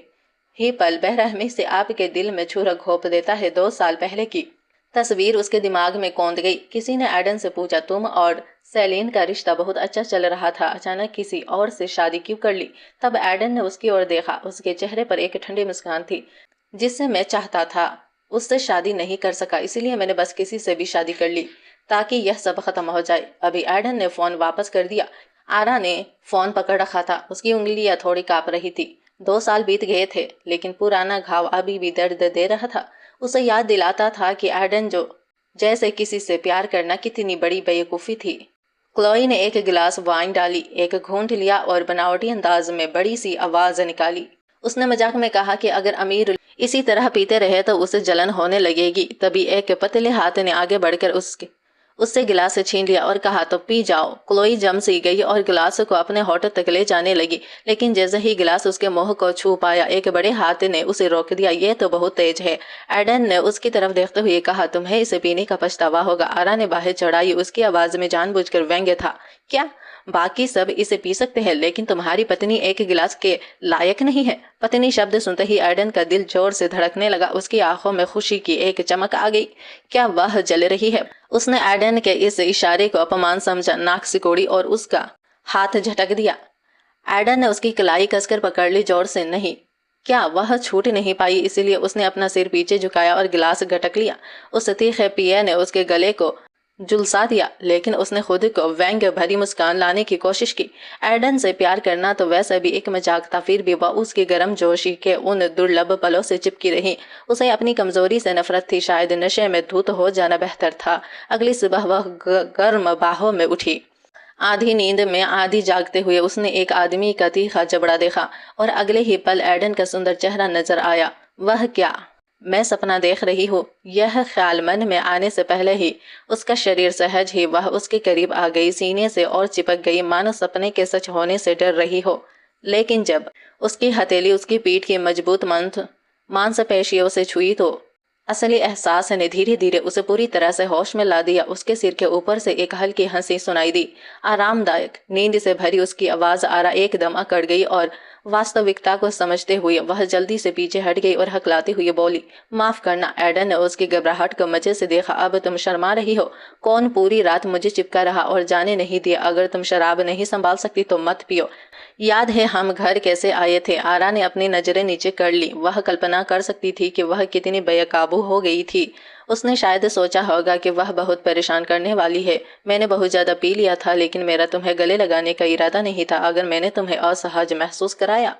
A: ही पल बेरहमी से आपके दिल में छुरा घोंप देता है। 2 साल पहले की तस्वीर उसके दिमाग में कौंध गई। किसी ने एडन से पूछा, तुम और सेलिन का रिश्ता बहुत अच्छा चल रहा था, अचानक किसी और से शादी क्यों कर ली? तब एडन ने उसकी ओर देखा। उसके चेहरे पर एक ठंडी मुस्कान थी। जिससे मैं चाहता था उससे शादी नहीं कर सका, इसलिए मैंने बस किसी से भी शादी कर ली ताकि यह सब खत्म हो जाए। अभी एडन ने फोन वापस कर दिया। आरा ने फोन पकड़ रखा था। उसकी उंगलियां थोड़ी कांप रही थी। 2 साल बीत गए थे, लेकिन पुराना घाव अभी भी दर्द दे रहा था। उसे याद दिलाता था कि एडन जो जैसे किसी से प्यार करना कितनी बड़ी बेवकूफी थी। क्लोई ने एक गिलास वाइन डाली, एक घूंट लिया और बनावटी अंदाज में बड़ी सी आवाज निकाली। उसने मजाक में कहा कि अगर अमीर इसी तरह पीते रहे तो उसे जलन होने लगेगी। तभी एक पतले हाथ ने आगे बढ़कर उससे गिलास छीन लिया और कहा, तो पी जाओ। क्लोई जम सी गई और गिलास को अपने होठ तक ले जाने लगी, लेकिन जैसे ही गिलास उसके मुंह को छू पाया, एक बड़े हाथ ने उसे रोक दिया। ये तो बहुत तेज है। एडन ने उसकी तरफ देखते हुए कहा, तुम्हें इसे पीने का पछतावा होगा। आरा ने बाहें चढ़ाई। उसकी आवाज में जानबूझकर व्यंग्य था। क्या? बाकी सब इसे पी सकते हैं, लेकिन तुम्हारी पत्नी एक गिलास के लायक नहीं है? पत्नी शब्द सुनते ही एडन का दिल जोर से धड़कने लगा। उसकी आंखों में खुशी की एक चमक आ गई। क्या वह जल रही है? उसने एडन के इस इशारे को अपमान समझा, नाक सिकोड़ी और उसका हाथ झटक दिया। एडन ने उसकी कलाई कसकर पकड़ ली, जोर से नहीं। क्या वह छूट नहीं पाई, इसीलिए उसने अपना सिर पीछे झुकाया और गिलास घटक लिया। उस तीखे पिए ने उसके गले को झुलसा दिया, लेकिन उसने खुद को व्यंग्य भरी मुस्कान लाने की कोशिश की। एडन से प्यार करना तो वैसे भी एक मजाक था, फिर भी वह उसकी गर्म जोशी के उन दुर्लभ पलों से चिपकी रही। उसे अपनी कमजोरी से नफरत थी। शायद नशे में धुत हो जाना बेहतर था। अगली सुबह वह गर्म बाहों में उठी। आधी नींद में आधी जागते हुए उसने एक आदमी का तीखा जबड़ा देखा और अगले ही पल एडन का सुंदर चेहरा नजर आया। वह क्या मैं सपना देख रही हूँ? यह ख्याल मन में आने से पहले ही उसका शरीर सहज ही वह उसके करीब आ गई, सीने से और चिपक गई, मानो सपने के सच होने से डर रही हो। लेकिन जब उसकी हथेली उसकी पीठ की मजबूत मांसपेशियों से छुई तो असली एहसास ने धीरे धीरे उसे पूरी तरह से होश में ला दिया। उसके सिर के ऊपर से एक हल्की हंसी सुनाई दी। आरामदायक नींद से भरी उसकी आवाज आरा एकदम अकड़ गई और वास्तविकता को समझते हुए वह जल्दी से पीछे हट गई और हकलाती हुई बोली, माफ करना। एडन ने उसकी घबराहट को मजे से देखा। अब तुम शर्मा रही हो? कौन पूरी रात मुझे चिपका रहा और जाने नहीं दिया? अगर तुम शराब नहीं संभाल सकती तो मत पियो। याद है हम घर कैसे आए थे? आरा ने अपनी नजरें नीचे कर ली। वह कल्पना कर सकती थी कि वह कितनी बेकाबू हो गई थी। उसने शायद सोचा होगा कि वह बहुत परेशान करने वाली है। मैंने बहुत ज्यादा पी लिया था, लेकिन मेरा तुम्हें गले लगाने का इरादा नहीं था। अगर मैंने तुम्हें असहज महसूस कराया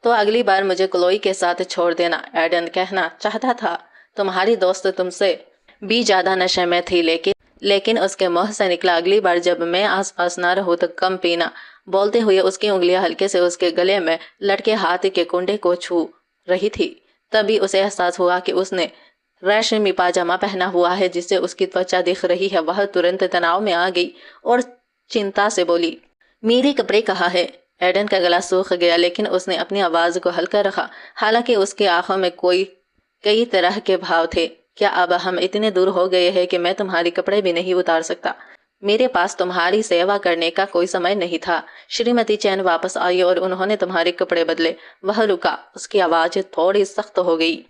A: तो अगली बार मुझे क्लोई के साथ छोड़ देना। एडन कहना चाहता था, तुम्हारी दोस्त तुमसे भी ज्यादा नशे में थी, लेकिन उसके मुंह से निकला, अगली बार जब मैं आसपास ना रहूं तो कम पीना। बोलते हुए उसकी उंगलियां हल्के से उसके गले में लटके हाथ के कुंडे को छू रही थी। तभी उसे एहसास हुआ कि उसने रेशमी पाजामा पहना हुआ है जिससे उसकी त्वचा दिख रही है। वह तुरंत तनाव में आ गई और चिंता से बोली, मेरे कपड़े कहाँ है? एडन का गला सूख गया, लेकिन उसने अपनी आवाज को हल्का रखा, हालांकि उसकी आंखों में कई तरह के भाव थे। क्या अब हम इतने दूर हो गए हैं कि मैं तुम्हारे कपड़े भी नहीं उतार सकता? मेरे पास तुम्हारी सेवा करने का कोई समय नहीं था। श्रीमती चैन वापस आई और उन्होंने तुम्हारे कपड़े बदले। वह रुका, उसकी आवाज थोड़ी सख्त हो गई।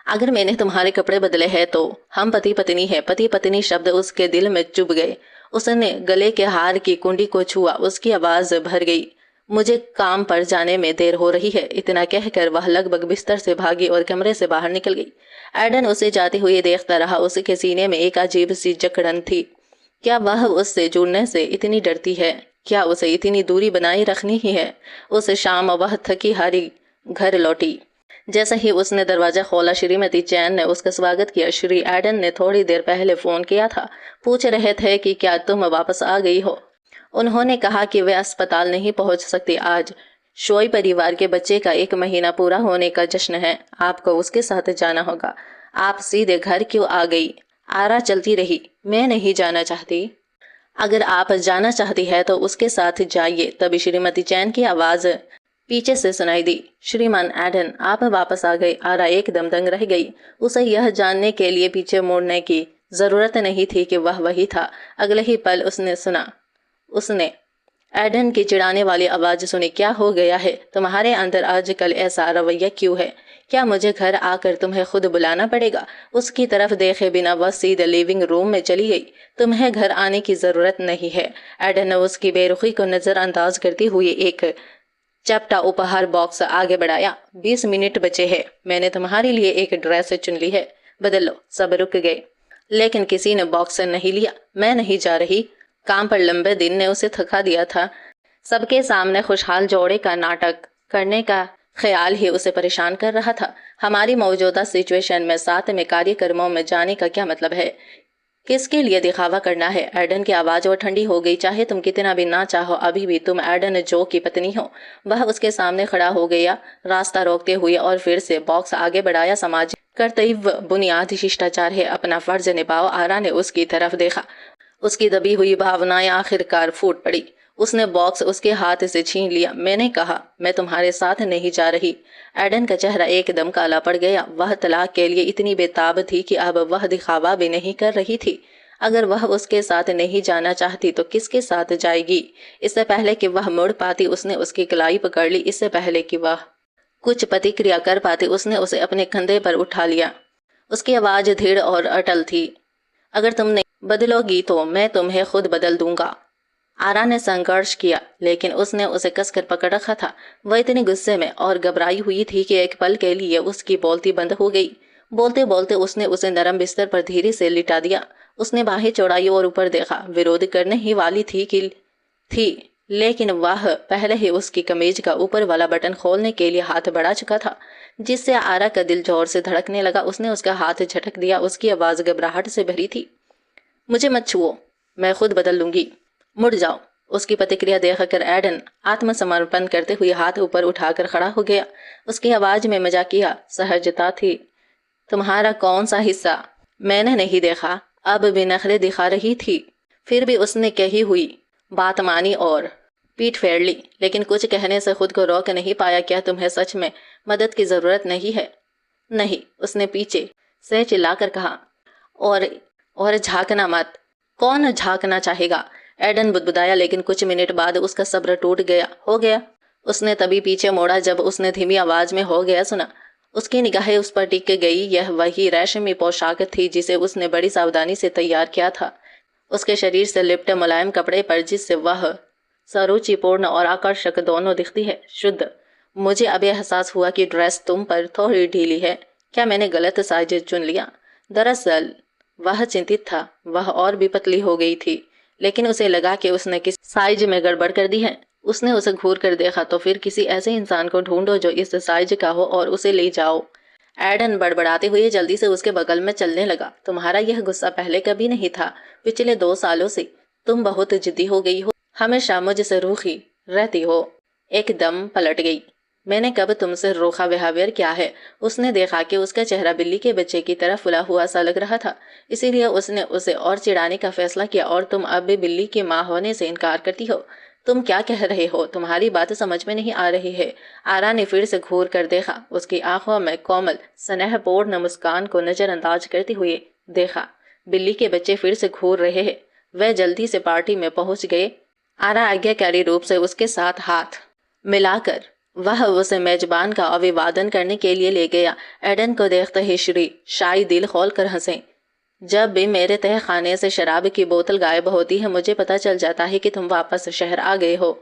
A: अगर मैंने तुम्हारे कपड़े बदले हैं तो हम पति पत्नी है। पति पत्नी शब्द उसके दिल में चुभ गए। उसने गले के हार की कुंडी को छुआ, उसकी आवाज भर गई। मुझे काम पर जाने में देर हो रही है। इतना कहकर वह लगभग बिस्तर से भागी और कमरे से बाहर निकल गई। एडन उसे जाते हुए देखता रहा। उसके सीने में एक अजीब सी जकड़न थी। क्या वह उससे जुड़ने से इतनी डरती है? क्या उसे इतनी दूरी बनाए रखनी ही है? उस शाम वह थकी हारी घर लौटी। जैसे ही उसने दरवाजा खोला, श्रीमती चैन ने उसका स्वागत किया। श्री एडन ने थोड़ी देर पहले फोन किया था। पूछ रहे थे कि क्या तुम वापस आ गई हो। उन्होंने कहा कि वे अस्पताल नहीं पहुंच सकती। आज शोई परिवार के बच्चे का 1 महीना पूरा होने का जश्न है। आपको उसके साथ जाना होगा। आप सीधे घर क्यों आ गई? आरा चलती रही। मैं नहीं जाना चाहती। अगर आप जाना चाहती है तो उसके साथ जाइए। तभी श्रीमती चैन की आवाज पीछे से सुनाई दी। श्रीमान एडन, आप वापस आ गए। आरा एकदम दंग रह गई। उसे यह जानने के लिए पीछे मुड़ने की जरूरत नहीं थी कि वह वही था। अगले ही पल उसने एडन की चिढ़ाने वाली आवाज सुनी। क्या हो गया है? तुम्हारे अंदर आजकल ऐसा रवैया क्यों है? क्या मुझे घर आकर तुम्हें खुद बुलाना पड़ेगा? उसकी तरफ देखे बिना वह सीधे लिविंग रूम में चली गई। तुम्हें घर आने की जरूरत नहीं है। एडन ने उसकी बेरुखी को नजरअंदाज करती हुई एक चपटा उपहार बॉक्स आगे बढ़ाया। 20 मिनट बचे हैं। मैंने तुम्हारे लिए एक ड्रेस चुन ली है, बदल लो। सब रुक गए, लेकिन किसी ने बॉक्स नहीं लिया। मैं नहीं जा रही। काम पर लंबे दिन ने उसे थका दिया था। सबके सामने खुशहाल जोड़े का नाटक करने का ख्याल ही उसे परेशान कर रहा था। हमारी मौजूदा सिचुएशन में साथ में कार्यक्रमों में जाने का क्या मतलब है? किसके लिए दिखावा करना है? एडन की आवाज और ठंडी हो गई। चाहे तुम कितना भी ना चाहो, अभी भी तुम एडन जो की पत्नी हो। वह उसके सामने खड़ा हो गया, रास्ता रोकते हुए, और फिर से बॉक्स आगे बढ़ाया। समाज कर्तव्य बुनियादी शिष्टाचार है। अपना फर्ज निभाओ। आरा ने उसकी तरफ देखा। उसकी दबी हुई भावनाएं आखिरकार फूट पड़ी। उसने बॉक्स उसके हाथ से छीन लिया। मैंने कहा, मैं तुम्हारे साथ नहीं जा रही। एडन का चेहरा एकदम काला पड़ गया। वह तलाक के लिए इतनी बेताब थी कि अब वह दिखावा भी नहीं कर रही थी। अगर वह उसके साथ नहीं जाना चाहती तो किसके साथ जाएगी? इससे पहले कि वह मुड़ पाती, उसने उसकी कलाई पकड़ ली। इससे पहले कि वह कुछ प्रतिक्रिया कर पाती, उसने उसे अपने कंधे पर उठा लिया। उसकी आवाज दृढ़ और अटल थी। अगर तुम नहीं बदलोगी तो मैं तुम्हें खुद बदल दूंगा। आरा ने संघर्ष किया, लेकिन उसने उसे कसकर पकड़ रखा था। वह इतनी गुस्से में और घबराई हुई थी कि एक पल के लिए उसकी बोलती बंद हो गई। बोलते बोलते उसने उसे नरम बिस्तर पर धीरे से लिटा दिया। उसने बाहें चौड़ाई और ऊपर देखा। विरोध करने ही वाली थी, लेकिन वह पहले ही उसकी कमीज का ऊपर वाला बटन खोलने के लिए हाथ बढ़ा चुका था, जिससे आरा का दिल जोर से धड़कने लगा। उसने उसका हाथ झटक दिया। उसकी आवाज घबराहट से भरी थी। मुझे मत छुओ, मैं खुद बदल लूंगी। मुड़ जाओ। उसकी प्रतिक्रिया देखकर एडन आत्मसमर्पण करते हुए हाथ ऊपर उठाकर खड़ा हो गया। उसकी आवाज में मजाकिया सहजता थी। तुम्हारा कौन सा हिस्सा मैंने नहीं देखा? अब भी नखरे दिखा रही थी। फिर भी उसने कही हुई बात मानी और पीठ फेर ली, लेकिन कुछ कहने से खुद को रोक नहीं पाया। क्या तुम्हें सच में मदद की जरूरत नहीं है? नहीं, उसने पीछे से चिल्लाकर कहा। और झांकना मत। कौन झांकना चाहेगा? एडन बुदबुदाया, लेकिन कुछ मिनट बाद उसका सब्र टूट गया। हो गया। उसने तभी पीछे मोड़ा जब उसने धीमी आवाज में हो गया सुना। उसकी निगाहें उस पर टिक गई। यह वही रेशमी पोशाक थी जिसे उसने बड़ी सावधानी से तैयार किया था। उसके शरीर से लिपटे मुलायम कपड़े पर, जिससे वह सरुचिपूर्ण और आकर्षक दोनों दिखती है। शुद्ध। मुझे अब एहसास हुआ कि ड्रेस तुम पर थोड़ी ढीली है। क्या मैंने गलत साइज चुन लिया? दरअसल वह चिंतित था। वह और भी पतली हो गई थी, लेकिन उसे लगा कि उसने किस साइज में गड़बड़ कर दी है। उसने उसे घूर कर देखा। तो फिर किसी ऐसे इंसान को ढूंढो जो इस साइज का हो और उसे ले जाओ। एडन बड़बड़ाते हुए जल्दी से उसके बगल में चलने लगा। तुम्हारा यह गुस्सा पहले कभी नहीं था। पिछले 2 सालों से तुम बहुत जिद्दी हो गई हो। हमेशा मुझसे रूखी रहती हो। एकदम पलट गई। मैंने कब तुमसे रूखा बिहेवियर किया है? उसने देखा कि उसका चेहरा बिल्ली के बच्चे की तरह फुला हुआ सा लग रहा था। इसीलिए उसने उसे और चिढ़ाने का फैसला किया। और तुम अब भी बिल्ली की माँ होने से इनकार करती हो? तुम क्या कह रहे हो? तुम्हारी बात समझ में नहीं आ रही है। आरा ने फिर से घूर कर देखा। उसकी आंखों में कोमल स्नेहपूर्ण मुस्कान को नजरअंदाज करते हुए देखा। बिल्ली के बच्चे फिर से घूर रहे हैं। वह जल्दी से पार्टी में पहुंच गए। आरा आज्ञाकारी रूप से उसके साथ हाथ मिलाकर वह उसे मेजबान का अभिवादन करने के लिए ले गया। एडन को देखते ही श्री शाही दिल खोल कर हंसे। जब भी मेरे तह खाने से शराब की बोतल गायब होती है, मुझे पता चल जाता है कि तुम वापस शहर आ गए हो।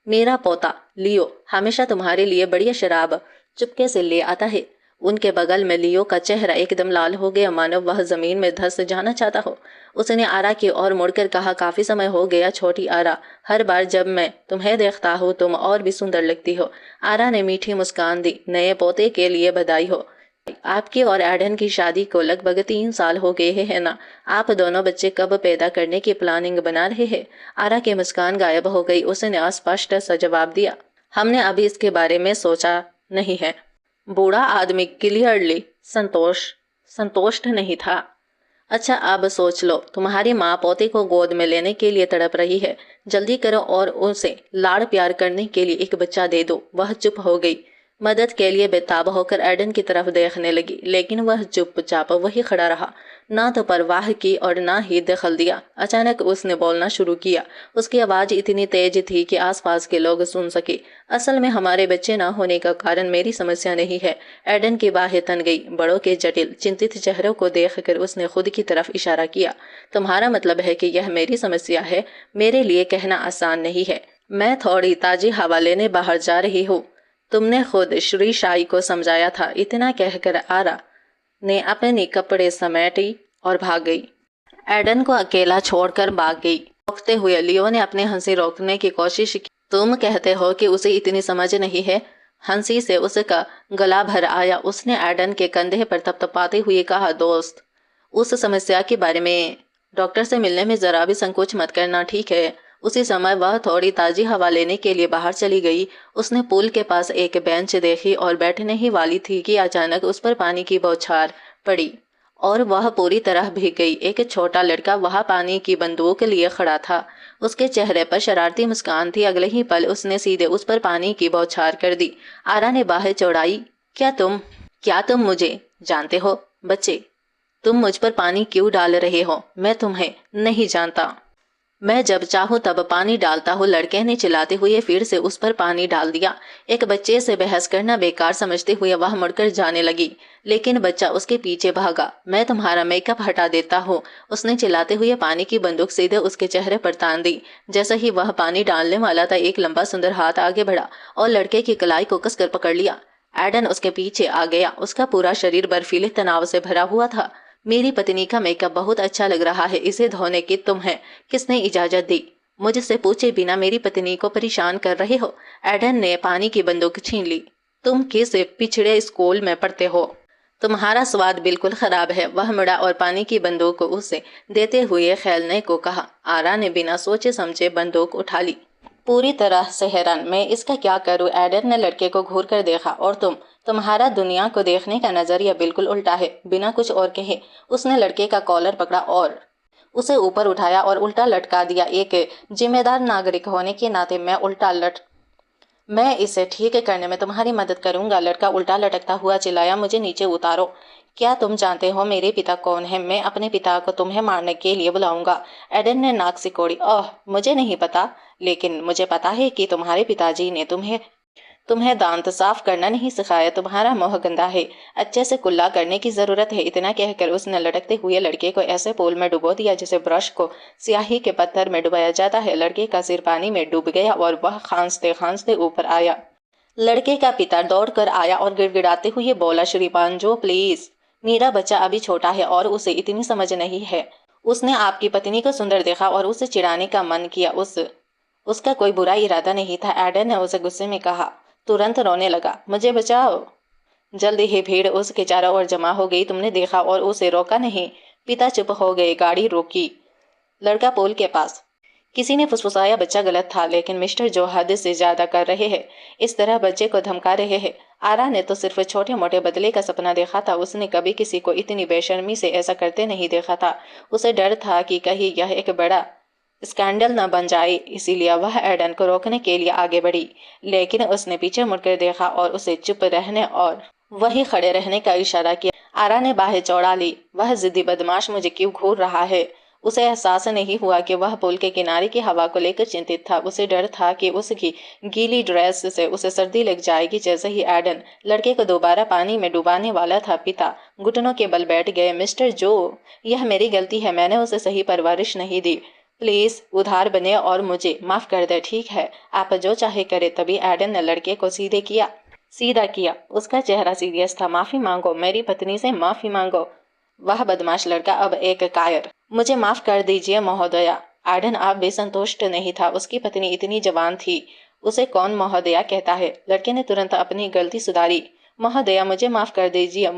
A: मेरा पोता लियो हमेशा तुम्हारे लिए बढ़िया शराब चुपके से ले आता है। उनके बगल में लियो का चेहरा एकदम लाल हो गया, मानो वह जमीन में धंस जाना चाहता हो। उसने आरा की ओर मुड़कर कहा, काफी समय हो गया छोटी आरा, हर बार जब मैं तुम्हें देखता हूँ तुम और भी सुंदर लगती हो। आरा ने मीठी मुस्कान दी। नए पोते के लिए बधाई हो। आपकी और एडन की शादी को लगभग 3 साल हो गए हैं ना? आप दोनों बच्चे कब पैदा करने की प्लानिंग बना रहे हैं? आरा की मुस्कान गायब हो गई। उसने अस्पष्ट सा जवाब दिया, हमने अभी इसके बारे में सोचा नहीं है। बूढ़ा आदमी क्लियरली संतुष्ट नहीं था। अच्छा अब सोच लो, तुम्हारी माँ पोते को गोद में लेने के लिए तड़प रही है। जल्दी करो और उसे लाड़ प्यार करने के लिए एक बच्चा दे दो। वह चुप हो गई। मदद के लिए बेताब होकर एडन की तरफ देखने लगी, लेकिन वह चुपचाप वही खड़ा रहा। ना तो परवाह की और ना ही दखल दिया। अचानक उसने बोलना शुरू किया। उसकी आवाज इतनी तेज थी कि आसपास के लोग सुन सके। असल में हमारे बच्चे ना होने का कारण मेरी समस्या नहीं है। एडन की बाहें तन गई। बड़ों के जटिल चिंतित चेहरों को देखकर उसने खुद की तरफ इशारा किया। तुम्हारा मतलब है कि यह मेरी समस्या है? मेरे लिए कहना आसान नहीं है। मैं थोड़ी ताजी हवा लेने बाहर जा रही हूँ। तुमने खुद श्री शाही को समझाया था। इतना कहकर आरा ने अपने कपड़े समेटी और भाग गई। एडन को अकेला छोड़कर भाग गई। रोकते हुए लियो ने अपने हंसी रोकने की कोशिश की। तुम कहते हो कि उसे इतनी समझ नहीं है? हंसी से उसका गला भर आया। उसने एडन के कंधे पर थपथपाते हुए कहा, दोस्त, उस समस्या के बारे में डॉक्टर से मिलने में जरा भी संकोच मत करना, ठीक है? उसी समय वह थोड़ी ताजी हवा लेने के लिए बाहर चली गई। उसने पुल के पास एक बेंच देखी और बैठने ही वाली थी कि अचानक उस पर पानी की बौछार पड़ी और वह पूरी तरह भीग गई। एक छोटा लड़का वहां पानी की बंदूक लिए खड़ा था। उसके चेहरे पर शरारती मुस्कान थी। अगले ही पल उसने सीधे उस पर पानी की बौछार कर दी। आरा ने बाहें चौड़ाई। क्या तुम मुझे जानते हो? बच्चे, तुम मुझ पर पानी क्यों डाल रहे हो? मैं तुम्हें नहीं जानता। मैं जब चाहूं तब पानी डालता हूँ, लड़के ने चिल्लाते हुए फिर से उस पर पानी डाल दिया। एक बच्चे से बहस करना बेकार समझते हुए वह मुड़कर जाने लगी, लेकिन बच्चा उसके पीछे भागा। मैं तुम्हारा मेकअप हटा देता हूँ, उसने चिल्लाते हुए पानी की बंदूक सीधे उसके चेहरे पर तान दी। जैसे ही वह पानी डालने वाला था, एक लंबा सुंदर हाथ आगे बढ़ा और लड़के की कलाई को कसकर पकड़ लिया। एडन उसके पीछे आ गया। उसका पूरा शरीर बर्फीले तनाव से भरा हुआ था। मेरी पत्नी का मेकअप बहुत अच्छा लग रहा है, इसे धोने की तुम्हें किसने इजाजत दी? मुझसे पूछे बिना मेरी पत्नी को परेशान कर रहे हो। एडन ने पानी की बंदूक छीन ली। तुम किस पिछड़े स्कूल में पढ़ते हो? तुम्हारा स्वाद बिल्कुल खराब है। वह मुड़ा और पानी की बंदूक को उसे देते हुए खेलने को कहा। आरा ने बिना सोचे समझे बंदूक उठा ली। पूरी तरह से हैरान, मैं इसका क्या करूं? एडन ने लड़के को घूर कर देखा। और तुम्हारा दुनिया को देखने का नजरिया बिल्कुल उल्टा है। बिना कुछ और कहे उसने लड़के का कॉलर पकड़ा और उसे ऊपर उठाया और उल्टा लटका दिया। एक जिम्मेदार नागरिक होने के नाते मैं इसे ठीक करने में तुम्हारी मदद करूंगा। लड़का उल्टा लटकता हुआ चिल्लाया, मुझे नीचे उतारो। क्या तुम जानते हो मेरे पिता कौन है? मैं अपने पिता को तुम्हें मारने के लिए बुलाऊंगा। एडन ने नाक सिकोड़ी। ओह, मुझे नहीं पता, लेकिन मुझे पता है कि तुम्हारे पिताजी ने तुम्हें दांत साफ करना नहीं सिखाया। तुम्हारा मुंह गंदा है, अच्छे से कुल्ला करने की जरूरत है। इतना कहकर उसने लटकते हुए लड़के को ऐसे पूल में डुबो दिया जैसे ब्रश को स्याही के पत्थर में डुबाया जाता है। लड़के का सिर पानी में डूब गया और वह खांसते खांसते ऊपर आया। लड़के का पिता दौड़कर आया और गिड़गिड़ाते हुए बोला, श्रीमान जो प्लीज, मेरा बच्चा अभी छोटा है और उसे इतनी समझ नहीं है। उसने आपकी पत्नी को सुंदर देखा और उसे चिढ़ाने का मन किया। उसका कोई बुरा इरादा नहीं था। एडन ने उसे गुस्से में कहा। तुरंत रोने लगा, मुझे बचाओ। जल्दी ही भीड़ उसके चारों ओर जमा हो गई। तुमने देखा और उसे रोका नहीं? पिता चुप हो गए। गाड़ी रोकी। लड़का पोल के पास। किसी ने फुसफुसाया, बच्चा गलत था, लेकिन मिस्टर जो हद से ज्यादा कर रहे हैं, इस तरह बच्चे को धमका रहे हैं। आरा ने तो सिर्फ छोटे मोटे बदले का सपना देखा था। उसने कभी किसी को इतनी बेशर्मी से ऐसा करते नहीं देखा था। उसे डर था कि कहीं यह एक बड़ा स्कैंडल न बन जाए, इसीलिए वह एडन को रोकने के लिए आगे बढ़ी, लेकिन उसने पीछे मुड़कर देखा और उसे चुप रहने और वही खड़े रहने का इशारा किया। आरा ने बाहें चौड़ा ली। वह जिद्दी बदमाश मुझे क्यों घूर रहा है? उसे एहसास नहीं हुआ कि वह पुल के किनारे की हवा को लेकर चिंतित था। उसे डर था कि उसकी गीली ड्रेस से उसे सर्दी लग जाएगी। जैसे ही एडन लड़के को दोबारा पानी में डुबाने वाला था, पिता घुटनों के बल बैठ गए। मिस्टर जो, यह मेरी गलती है, मैंने उसे सही परवरिश नहीं दी। प्लीज उधार बने और मुझे माफ कर दे। ठीक है, आप जो चाहे करे। तभी एडन ने लड़के को सीधा किया। उसका चेहरा सीरियस था। माफी मांगो, मेरी पत्नी से माफी मांगो। वह बदमाश लड़का अब एक कायर। मुझे माफ कर दीजिए महोदया। एडन आप भी संतुष्ट नहीं था। उसकी पत्नी इतनी जवान थी, उसे कौन महोदया कहता है? लड़के ने तुरंत अपनी गलती सुधारी। महोदया मुझे माफ कर दीजिए,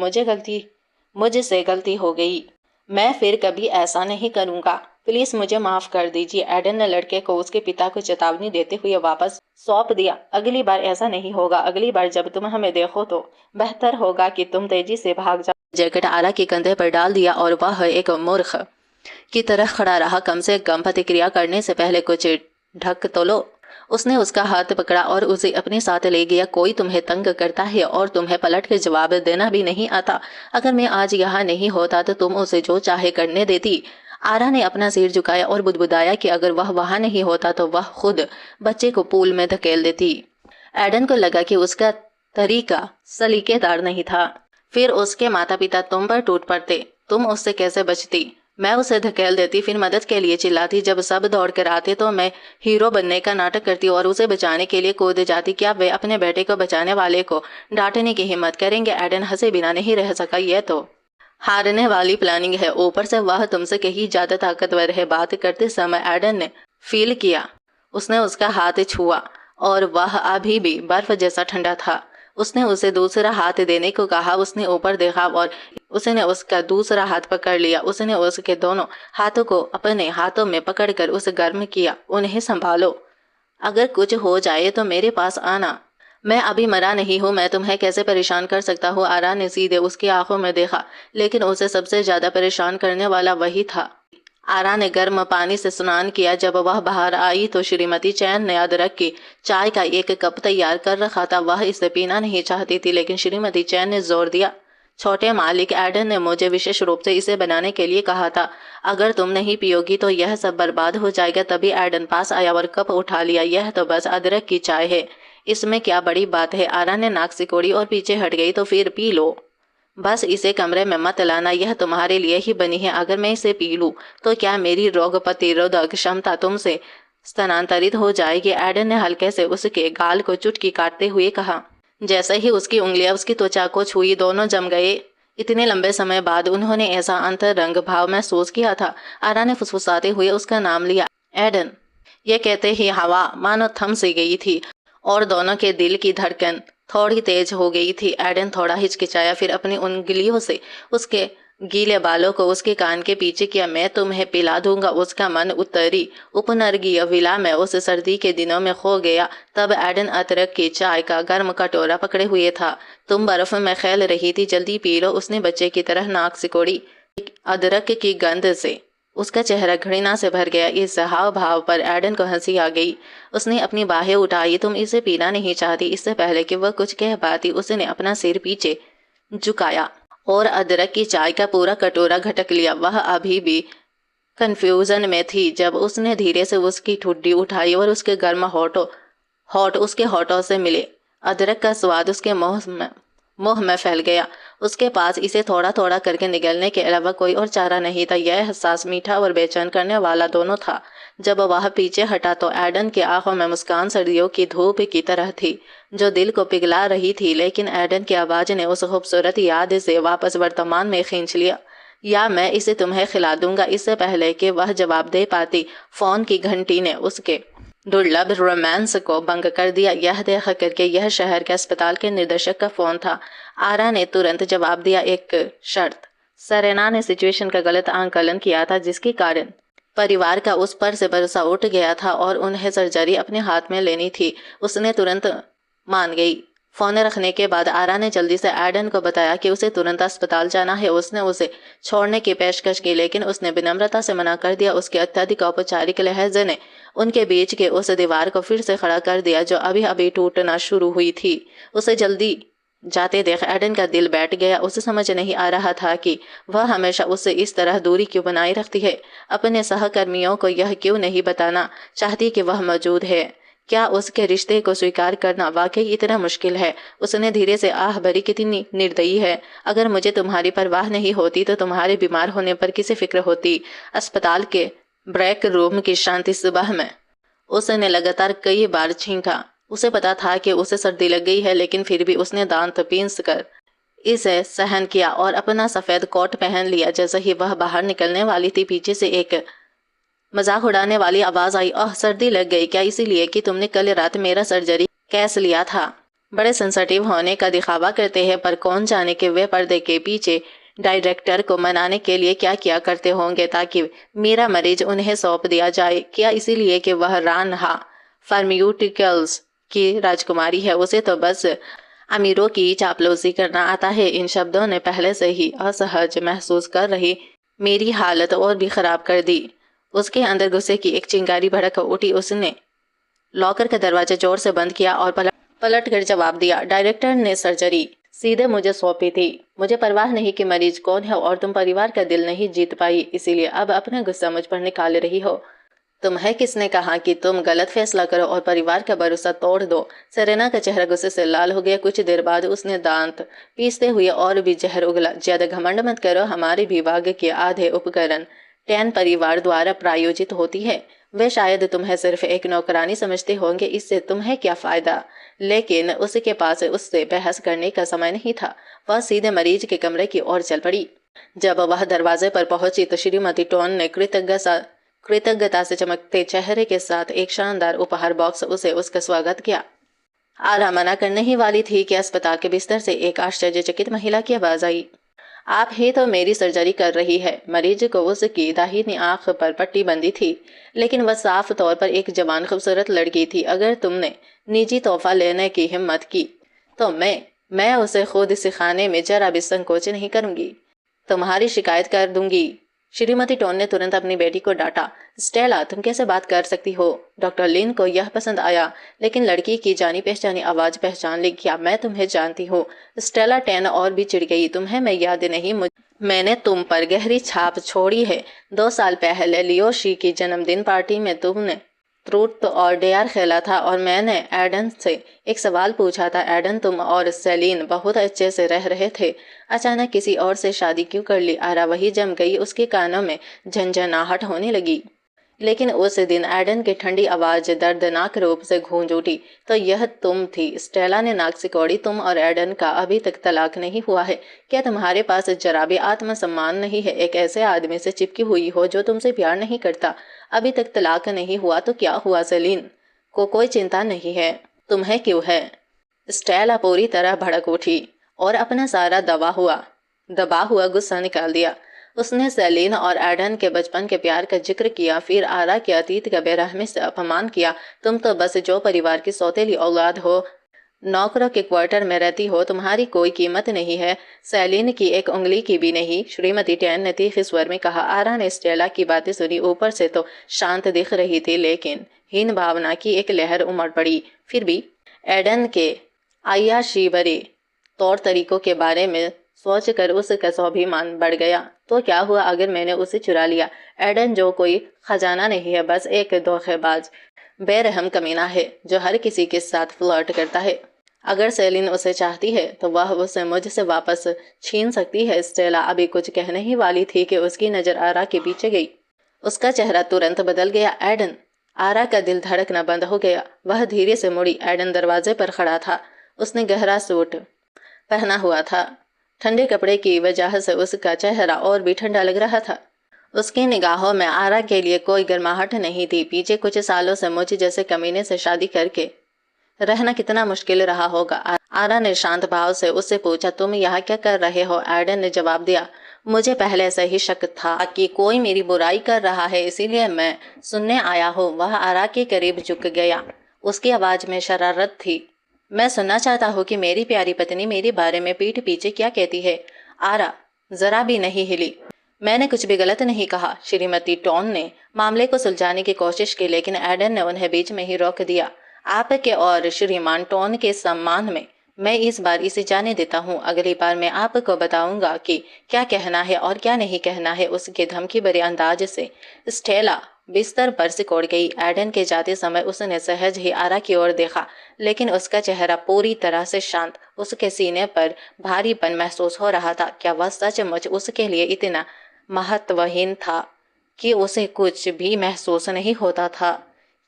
A: मुझसे गलती हो गई। मैं फिर कभी ऐसा नहीं करूंगा। प्लीज मुझे माफ कर दीजिए। एडन ने लड़के को उसके पिता को चेतावनी देते हुए वापस सौंप दिया। अगली बार ऐसा नहीं होगा। अगली बार जब तुम हमें देखो तो बेहतर होगा कि तुम तेजी से भाग जाओ। जैकेट आरा के कंधे पर डाल दिया और वह एक मूर्ख की तरह खड़ा रहा। कम से कम प्रतिक्रिया करने से पहले कुछ ढक तो लो। उसने उसका हाथ पकड़ा और उसे अपने साथ ले गया। कोई तुम्हें तंग करता है और तुम्हें पलट कर जवाब देना भी नहीं आता। अगर मैं आज यहाँ नहीं होता तो तुम उसे जो चाहे करने देती। आरा ने अपना सिर झुकाया और बुदबुदाया कि अगर वह वहां नहीं होता तो वह खुद बच्चे को पूल में धकेल देती। एडन को लगा कि उसका तरीका सलीकेदार नहीं था। फिर उसके माता पिता तुम पर टूट पड़ते। तुम उससे कैसे बचती? मैं उसे धकेल देती, फिर मदद के लिए चिल्लाती। जब सब दौड़ कर आते तो मैं हीरो बनने का नाटक करती और उसे बचाने के लिए कूद जाती। क्या वे अपने बेटे को बचाने वाले को डांटने की हिम्मत करेंगे? एडन हंसे बिना नहीं रह सका। यह तो हारने वाली प्लानिंग है। ऊपर से वह तुमसे कहीं ज्यादा ताकतवर है। बात करते समय एडन ने फील किया। उसने उसका हाथ छुआ और वह अभी भी बर्फ जैसा ठंडा था। उसने उसे दूसरा हाथ देने को कहा। उसने ऊपर देखा और उसने उसका दूसरा हाथ पकड़ लिया। उसने उसके दोनों हाथों को अपने हाथों में पकड़कर उसे गर्म किया। उन्हें संभालो, अगर कुछ हो जाए तो मेरे पास आना। मैं अभी मरा नहीं हूँ, मैं तुम्हें कैसे परेशान कर सकता हूँ? आरा ने सीधे उसकी आंखों में देखा, लेकिन उसे सबसे ज्यादा परेशान करने वाला वही था। आरा ने गर्म पानी से स्नान किया। जब वह बाहर आई तो श्रीमती चैन ने अदरक की चाय का एक कप तैयार कर रखा था। वह इसे पीना नहीं चाहती थी, लेकिन श्रीमती चैन ने जोर दिया। छोटे मालिक, एडन ने मुझे विशेष रूप से इसे बनाने के लिए कहा था। अगर तुम नहीं पियोगी तो यह सब बर्बाद हो जाएगा। तभी एडन पास आया और कप उठा लिया। यह तो बस अदरक की चाय है, इसमें क्या बड़ी बात है? आरा ने नाक सिकोड़ी और पीछे हट गई। तो फिर पी लो, बस इसे कमरे में मत लाना, यह तुम्हारे लिए ही बनी है। अगर मैं इसे पी लूं तो क्या मेरी रोग प्रतिरोधक क्षमता तुमसे स्थानांतरित हो जाएगी? एडन ने हल्के से उसके गाल को चुटकी काटते हुए कहा। जैसे ही उसकी उंगलियां उसकी त्वचा को छुई, दोनों जम गए। इतने लंबे समय बाद उन्होंने ऐसा अंतरंग भाव महसूस किया था। आरा ने फुसफुसाते हुए उसका नाम लिया, एडन। ये कहते ही हवा मानो थम सी गई थी और दोनों के दिल की धड़कन थोड़ी तेज हो गई थी। एडन थोड़ा हिचकिचाया, फिर अपनी उंगलियों से उसके गीले बालों को उसके कान के पीछे किया। मैं तुम्हें पिला दूंगा। उसका मन उत्तरी उपनर्गीय विला में उस सर्दी के दिनों में खो गया। तब एडन अदरक की चाय का गर्म कटोरा पकड़े हुए था। तुम बर्फ में खेल रही थी, जल्दी पी लो। उसने बच्चे की तरह नाक सिकोड़ी। अदरक की गंध से उसका चेहरा घृणा से भर गया। इस हाव भाव पर एडन को हंसी आ गई। उसने अपनी बाहें उठाई। तुम इसे पीना नहीं चाहती? इससे पहले कि वह कुछ कह पाती, उसने अपना सिर पीछे झुकाया और अदरक की चाय का पूरा कटोरा घटक लिया। वह अभी भी कंफ्यूजन में थी जब उसने धीरे से उसकी ठुड्डी उठाई और उसके गर्म होठ उसके होठों से मिले। अदरक का स्वाद उसके मुंह में फैल गया। उसके पास इसे थोड़ा थोड़ा करके निगलने के अलावा कोई और चारा नहीं था। यह एहसास मीठा और बेचैन करने वाला दोनों था। जब वह पीछे हटा तो एडन की आंखों में मुस्कान सर्दियों की धूप की तरह थी, जो दिल को पिघला रही थी। लेकिन एडन की आवाज ने उस खूबसूरत याद से वापस वर्तमान में खींच लिया। या मैं इसे तुम्हें खिला दूंगा। इससे पहले कि वह जवाब दे पाती, फोन की घंटी ने उसके दुर्लभ रोमांस को भंग कर दिया। यह देख करके यह शहर के अस्पताल के निदेशक का फोन था। आरा ने तुरंत जवाब दिया, एक शर्त। सेरेना ने सिचुएशन का गलत आंकलन किया था, जिसके कारण परिवार का उस पर से भरोसा उठ गया था और उन्हें सर्जरी अपने हाथ में लेनी थी। उसने तुरंत मान गई। फोन रखने के बाद आरा ने जल्दी से एडन को बताया कि उसे तुरंत अस्पताल जाना है। उसने उसे छोड़ने की पेशकश की, लेकिन उसने विनम्रता से मना कर दिया। उसके अत्यधिक औपचारिक लहजे ने उनके बीच के उस दीवार को फिर से खड़ा कर दिया जो अभी अभी टूटना शुरू हुई थी। उसे जल्दी जाते देख एडन का दिल बैठ गया। उसे समझ नहीं आ रहा था कि वह हमेशा उससे इस तरह दूरी क्यों बनाए रखती है। अपने सहकर्मियों को यह क्यों नहीं बताना चाहती कि वह मौजूद है। क्या उसके रिश्ते को स्वीकार करना वाकई इतना मुश्किल है? उसने धीरे से आह भरी, कितनी निर्दयी है। अगर मुझे तुम्हारी परवाह नहीं होती तो तुम्हारे बीमार होने पर किसे फिक्र होती। अस्पताल के ब्रेक रूम की शांति सुबह में उसने लगातार कई बार छींका। उसे पता था कि उसे सर्दी लग गई है, लेकिन फिर भी उसने दांत पीस कर इसे सहन किया और अपना सफेद कोट पहन लिया। जैसे ही वह बाहर निकलने वाली थी, पीछे से एक मजाक उड़ाने वाली आवाज आई। ओह, सर्दी लग गई क्या? इसीलिए कि तुमने कल रात मेरा सर्जरी कैस लिया था। बड़े सेंसिटिव होने का दिखावा करते हैं, पर कौन जाने कि वे पर्दे के पीछे डायरेक्टर को मनाने के लिए क्या किया करते होंगे ताकि मेरा मरीज उन्हें सौंप दिया जाए। क्या इसीलिए कि वह रानहा फार्मास्यूटिकल्स की राजकुमारी है? उसे तो बस अमीरों की चापलूसी करना आता है। इन शब्दों ने पहले से ही असहज महसूस कर रही मेरी हालत और भी खराब कर दी। उसके अंदर गुस्से की एक चिंगारी भड़क उठी। उसने लॉकर का दरवाजा जोर से बंद किया और पलट कर जवाब दिया, डायरेक्टर ने सर्जरी सीधे मुझे सौंपी थी। मुझे परवाह नहीं कि मरीज कौन है, और तुम परिवार का दिल नहीं जीत पाई, इसीलिए अब अपना गुस्सा मुझ पर निकाल रही हो। तुम्हें किसने कहा कि तुम गलत फैसला करो और परिवार का भरोसा तोड़ दो? सेरेना का चेहरा गुस्से से लाल हो गया। कुछ देर बाद उसने दांत पीसते हुए और भी जहर उगला। ज्यादा घमंड मत करो, हमारे विभाग के आधे उपकरण टैन परिवार द्वारा प्रायोजित होती है। वे शायद तुम्हें सिर्फ एक नौकरानी समझते होंगे, इससे तुम्हें क्या फायदा? लेकिन उसके पास उससे बहस करने का समय नहीं था। वह सीधे मरीज के कमरे की ओर चल पड़ी। जब वह दरवाजे पर पहुंची तो श्रीमती टोन ने कृतज्ञता से चमकते चेहरे के साथ एक शानदार उपहार बॉक्स उसे उसका स्वागत किया। आरा मना करने ही वाली थी कि अस्पताल के बिस्तर से एक आश्चर्यचकित महिला की आवाज आई, आप ही तो मेरी सर्जरी कर रही है। मरीज को उसकी दाहिनी आंख पर पट्टी बंधी थी, लेकिन वह साफ तौर पर एक जवान खूबसूरत लड़की थी। अगर तुमने निजी तोहफा लेने की हिम्मत की तो मैं उसे खुद सिखाने में जरा भी संकोच नहीं करूंगी। तुम्हारी शिकायत कर दूंगी। श्रीमती टोन ने तुरंत अपनी बेटी को डांटा। स्टेला, तुम कैसे बात कर सकती हो? डॉक्टर लिन को यह पसंद आया, लेकिन लड़की की जानी पहचानी आवाज पहचान ली। क्या मैं तुम्हें जानती हूँ? स्टेला टैन और भी चिढ़ गई। तुम्हें मैं याद नहीं? मैंने तुम पर गहरी छाप छोड़ी है। 2 साल पहले लियोशी की जन्मदिन पार्टी में तुमने ट्रूथ और डेयर खेला था और मैंने एडन से एक सवाल पूछा था। एडन, तुम और सेलिन बहुत अच्छे से रह रहे थे, अचानक किसी और से शादी क्यों कर ली? आरा वही जम गई। उसके कानों में झंझनाहट होने लगी। लेकिन उस दिन एडन की ठंडी आवाज दर्दनाक रूप से गूंज उठी। तो यह तुम थी? स्टेला ने नाक सिकोड़ी। तुम और एडन का अभी तक तलाक नहीं हुआ है? क्या तुम्हारे पास जरा भी आत्मसम्मान नहीं है? एक ऐसे आदमी से चिपकी हुई हो जो तुमसे प्यार नहीं करता। अभी तक तलाक नहीं हुआ तो क्या हुआ? सेलिन को कोई चिंता नहीं है, तुम्हें क्यों है? स्टेला पूरी तरह भड़क उठी और अपना सारा दबा हुआ गुस्सा निकाल दिया। उसने सेलिन और एडन के बचपन के प्यार का जिक्र किया, फिर आरा के अतीत का बेरहमी से अपमान किया। तुम तो बस जो परिवार की सौतेली औलाद हो, नौकरों के क्वार्टर में रहती हो, तुम्हारी कोई कीमत नहीं है। सेलिन की एक उंगली की भी नहीं, श्रीमती टैन ने तीखे स्वर में कहा। आरा ने स्टेला की बातें सुनी। ऊपर से तो शांत दिख रही थी, लेकिन हीन भावना की एक लहर उमड़ पड़ी। फिर भी एडन के अय्याशी भरे तौर तरीकों के बारे में सोचकर उसका स्वाभिमान बढ़ गया। तो क्या हुआ अगर मैंने उसे चुरा लिया? एडन जो कोई खजाना नहीं है, बस एक धोखेबाज बेरहम कमीना है जो हर किसी के साथ फ्लर्ट करता है। अगर सेलिन उसे चाहती है तो वह उसे मुझसे वापस छीन सकती है। स्टेला अभी कुछ कहने ही वाली थी कि उसकी नजर आरा के पीछे गई। उसका चेहरा तुरंत बदल गया। एडन! आरा का दिल धड़कना बंद हो गया। वह धीरे से मुड़ी। एडन दरवाजे पर खड़ा था। उसने गहरा सूट पहना हुआ था। ठंडे कपड़े की वजह से उसका चेहरा और भी ठंडा लग रहा था। उसकी निगाहों में आरा के लिए कोई गर्माहट नहीं थी। पीछे कुछ सालों से मुझ जैसे कमीने से शादी करके रहना कितना मुश्किल रहा होगा। आरा ने शांत भाव से उससे पूछा, तुम यहाँ क्या कर रहे हो? एडन ने जवाब दिया, मुझे पहले से ही शक था कि कोई मेरी बुराई कर रहा है, इसीलिए मैं सुनने आया हूँ। वह आरा के करीब झुक गया। उसकी आवाज में शरारत थी। मैं सुनना चाहता हूँ कि मेरी प्यारी पत्नी मेरे बारे में पीठ पीछे क्या कहती है। आरा जरा भी नहीं हिली। मैंने कुछ भी गलत नहीं कहा। श्रीमती टॉन ने मामले को सुलझाने की कोशिश की, लेकिन एडन ने उन्हें बीच में ही रोक दिया। आपके और श्रीमान टॉन के सम्मान में मैं इस बार इसे जाने देता हूँ। अगली बार मैं आपको बताऊंगा कि क्या कहना है और क्या नहीं कहना है। उसके धमकी भरे अंदाज से स्टेला बिस्तर पर सिकोड़ गई। एडन के जाते समय उसने सहज ही आरा की ओर देखा, लेकिन उसका चेहरा पूरी तरह से शांत। उसके सीने पर भारीपन महसूस हो रहा था। क्या वह सचमुच उसके लिए इतना महत्वहीन था कि उसे कुछ भी महसूस नहीं होता था?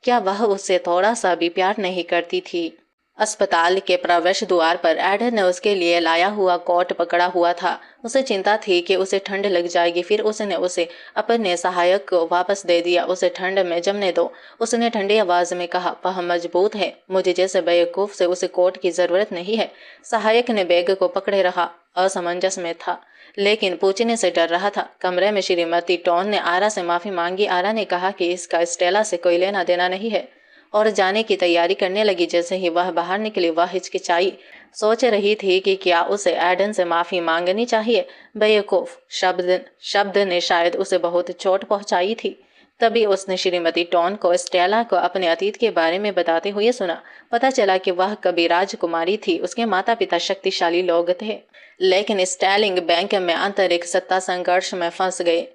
A: क्या वह उससे थोड़ा सा भी प्यार नहीं करती थी? अस्पताल के प्रवेश द्वार पर एडन ने उसके लिए लाया हुआ कोट पकड़ा हुआ था। उसे चिंता थी कि उसे ठंड लग जाएगी। फिर उसने उसे अपने सहायक को वापस दे दिया। उसे ठंड में जमने दो, उसने ठंडी आवाज में कहा। वह मजबूत है, मुझे जैसे बेवकूफ से उसे कोट की जरूरत नहीं है। सहायक ने बैग को पकड़े रहा, असमंजस में था, लेकिन पूछने से डर रहा था। कमरे में श्रीमती टॉन ने आरा से माफी मांगी। आरा ने कहा कि इसका स्टेला से कोई लेना देना नहीं है और जाने की तैयारी करने लगी। जैसे ही वह बाहर निकली, वह हिचकिचाई, सोच रही थी कि क्या उसे एडन से माफी मांगनी चाहिए। बेवकूफ शब्द ने शायद उसे बहुत चोट पहुंचाई थी। तभी उसने श्रीमती टॉन को स्टेला को अपने अतीत के बारे में बताते हुए सुना। पता चला कि वह कभी राजकुमारी थी। उसके माता पिता शक्तिशाली लोग थे, लेकिन स्टैलिंग बैंक में आंतरिक सत्ता संघर्ष में फंस गए।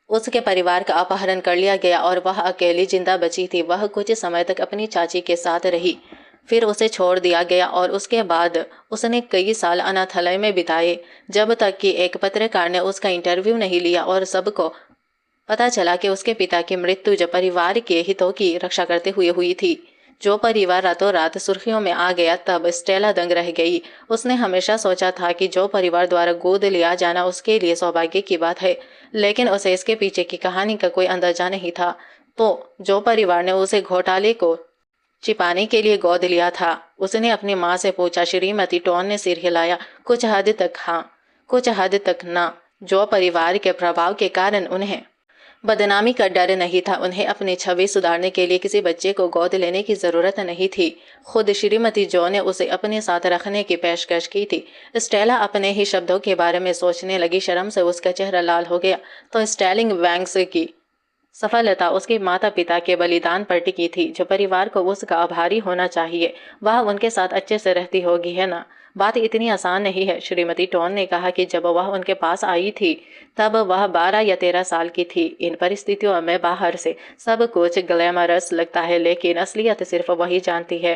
A: उसके परिवार का अपहरण कर लिया गया और वह अकेली जिंदा बची थी। वह कुछ समय तक अपनी चाची के साथ रही, फिर उसे छोड़ दिया गया और उसके बाद उसने कई साल अनाथालय में बिताए, जब तक कि एक पत्रकार ने उसका इंटरव्यू नहीं लिया और सबको पता चला कि उसके पिता की मृत्यु जो परिवार के हितों की रक्षा करते हुए हुई थी। जो परिवार रातों रात सुर्खियों में आ गया, तब स्टेला दंग रह गई। उसने हमेशा सोचा था कि जो परिवार द्वारा गोद लिया जाना उसके लिए सौभाग्य की बात है, लेकिन उसे इसके पीछे की कहानी का कोई अंदाजा नहीं था। तो जो परिवार ने उसे घोटाले को छिपाने के लिए गोद लिया था, उसने अपनी माँ से पूछा। श्रीमती टॉन ने सिर हिलाया। कुछ हद तक हाँ, कुछ हद तक ना। जो परिवार के प्रभाव के कारण उन्हें बदनामी का डर नहीं था, उन्हें अपनी छवि सुधारने के लिए किसी बच्चे को गोद लेने की जरूरत नहीं थी। खुद श्रीमती जो ने उसे अपने साथ रखने की पेशकश की थी। स्टेला अपने ही शब्दों के बारे में सोचने लगी। शर्म से उसका चेहरा लाल हो गया। तो स्टेलिंग बैंक्स की सफलता उसके माता पिता के बलिदान पर टिकी थी। जो परिवार को उसका आभारी होना चाहिए, वह उनके साथ अच्छे से रहती होगी, है ना? बात इतनी आसान नहीं है। श्रीमती टॉन ने कहा कि जब वह उनके पास आई थी तब वह 12 या 13 साल की थी। इन परिस्थितियों में बाहर से सब कुछ ग्लैमरस लगता है, लेकिन असलियत सिर्फ वही जानती है।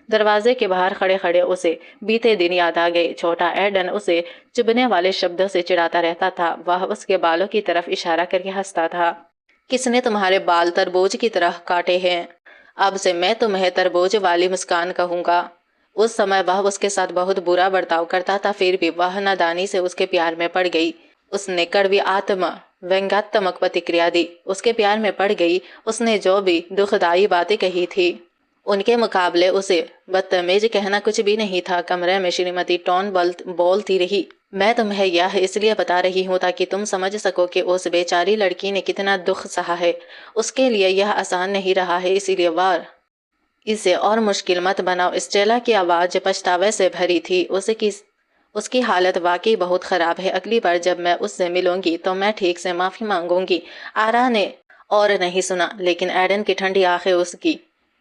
A: दरवाजे के बाहर खड़े खड़े उसे बीते दिन याद आ गए। छोटा एडन उसे चुभने वाले शब्दों से चिढ़ाता रहता था। वह उसके बालों की तरफ इशारा करके हंसता था। किसने तुम्हारे बाल तरबूज की तरह काटे हैं? अब से मैं तुम्हें तरबूज वाली मुस्कान कहूंगा। उस समय वह उसके साथ बहुत बुरा बर्ताव करता था, फिर भी वह नादानी से उसके प्यार में पड़ गई। उसने कड़वी आत्मा व्यंग्यात्मक प्रतिक्रिया दी। उसके प्यार में पड़ गई। उसने जो भी दुखदाई बातें कही थी, उनके मुकाबले उसे बदतमीज कहना कुछ भी नहीं था। कमरे में श्रीमती टॉन बोलती रही। मैं तुम्हें यह इसलिए बता रही हूँ ताकि तुम समझ सको कि उस बेचारी लड़की ने कितना दुख सहा है। उसके लिए यह आसान नहीं रहा है, इसीलिए वार इसे और मुश्किल मत बनाओ। स्टेला की आवाज पछतावे से भरी थी। उसकी हालत वाकई बहुत खराब है। अगली बार जब मैं उससे मिलूंगी तो मैं ठीक से माफी मांगूंगी। आरा ने और नहीं सुना, लेकिन एडन की ठंडी आंखें उसकी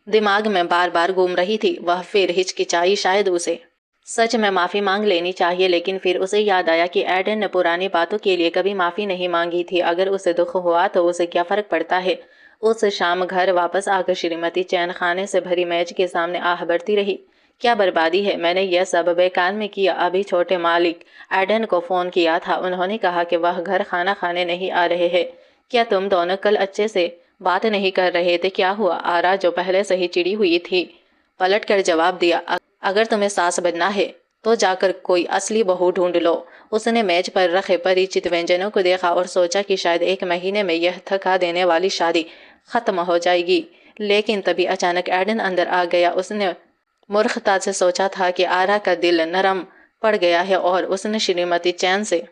A: दिमाग में बार बार घूम रही थी। वह फिर हिचकिचाई। शायद उसे सच में माफी मांग लेनी चाहिए, लेकिन फिर उसे याद आया कि एडन ने पुरानी बातों के लिए कभी माफी नहीं मांगी थी। अगर उसे दुख हुआ तो उसे क्या फर्क पड़ता है? उस शाम घर वापस आकर श्रीमती चैन खाने से भरी मेज के सामने आह भरती रही। क्या बर्बादी है, मैंने यह सब बेकार में किया। अभी छोटे मालिक एडन को फोन किया था। उन्होंने कहा कि वह घर खाना खाने नहीं आ रहे हैं। क्या तुम दोनों कल अच्छे से बात नहीं कर रहे थे? क्या हुआ? आरा, जो पहले से ही चिड़ी हुई थी, पलट कर जवाब दिया। अगर तुम्हें सास बनना है तो जाकर कोई असली बहू ढूंढ लो। उसने मेज पर रखे परिचित व्यंजनों को देखा और सोचा कि शायद 1 महीने में यह थका देने वाली शादी खत्म हो जाएगी। लेकिन तभी अचानक एडन अंदर आ गया। उसने मूर्खता से सोचा था कि आरा का दिल नरम पड़ गया है और उसने श्रीमती चैन से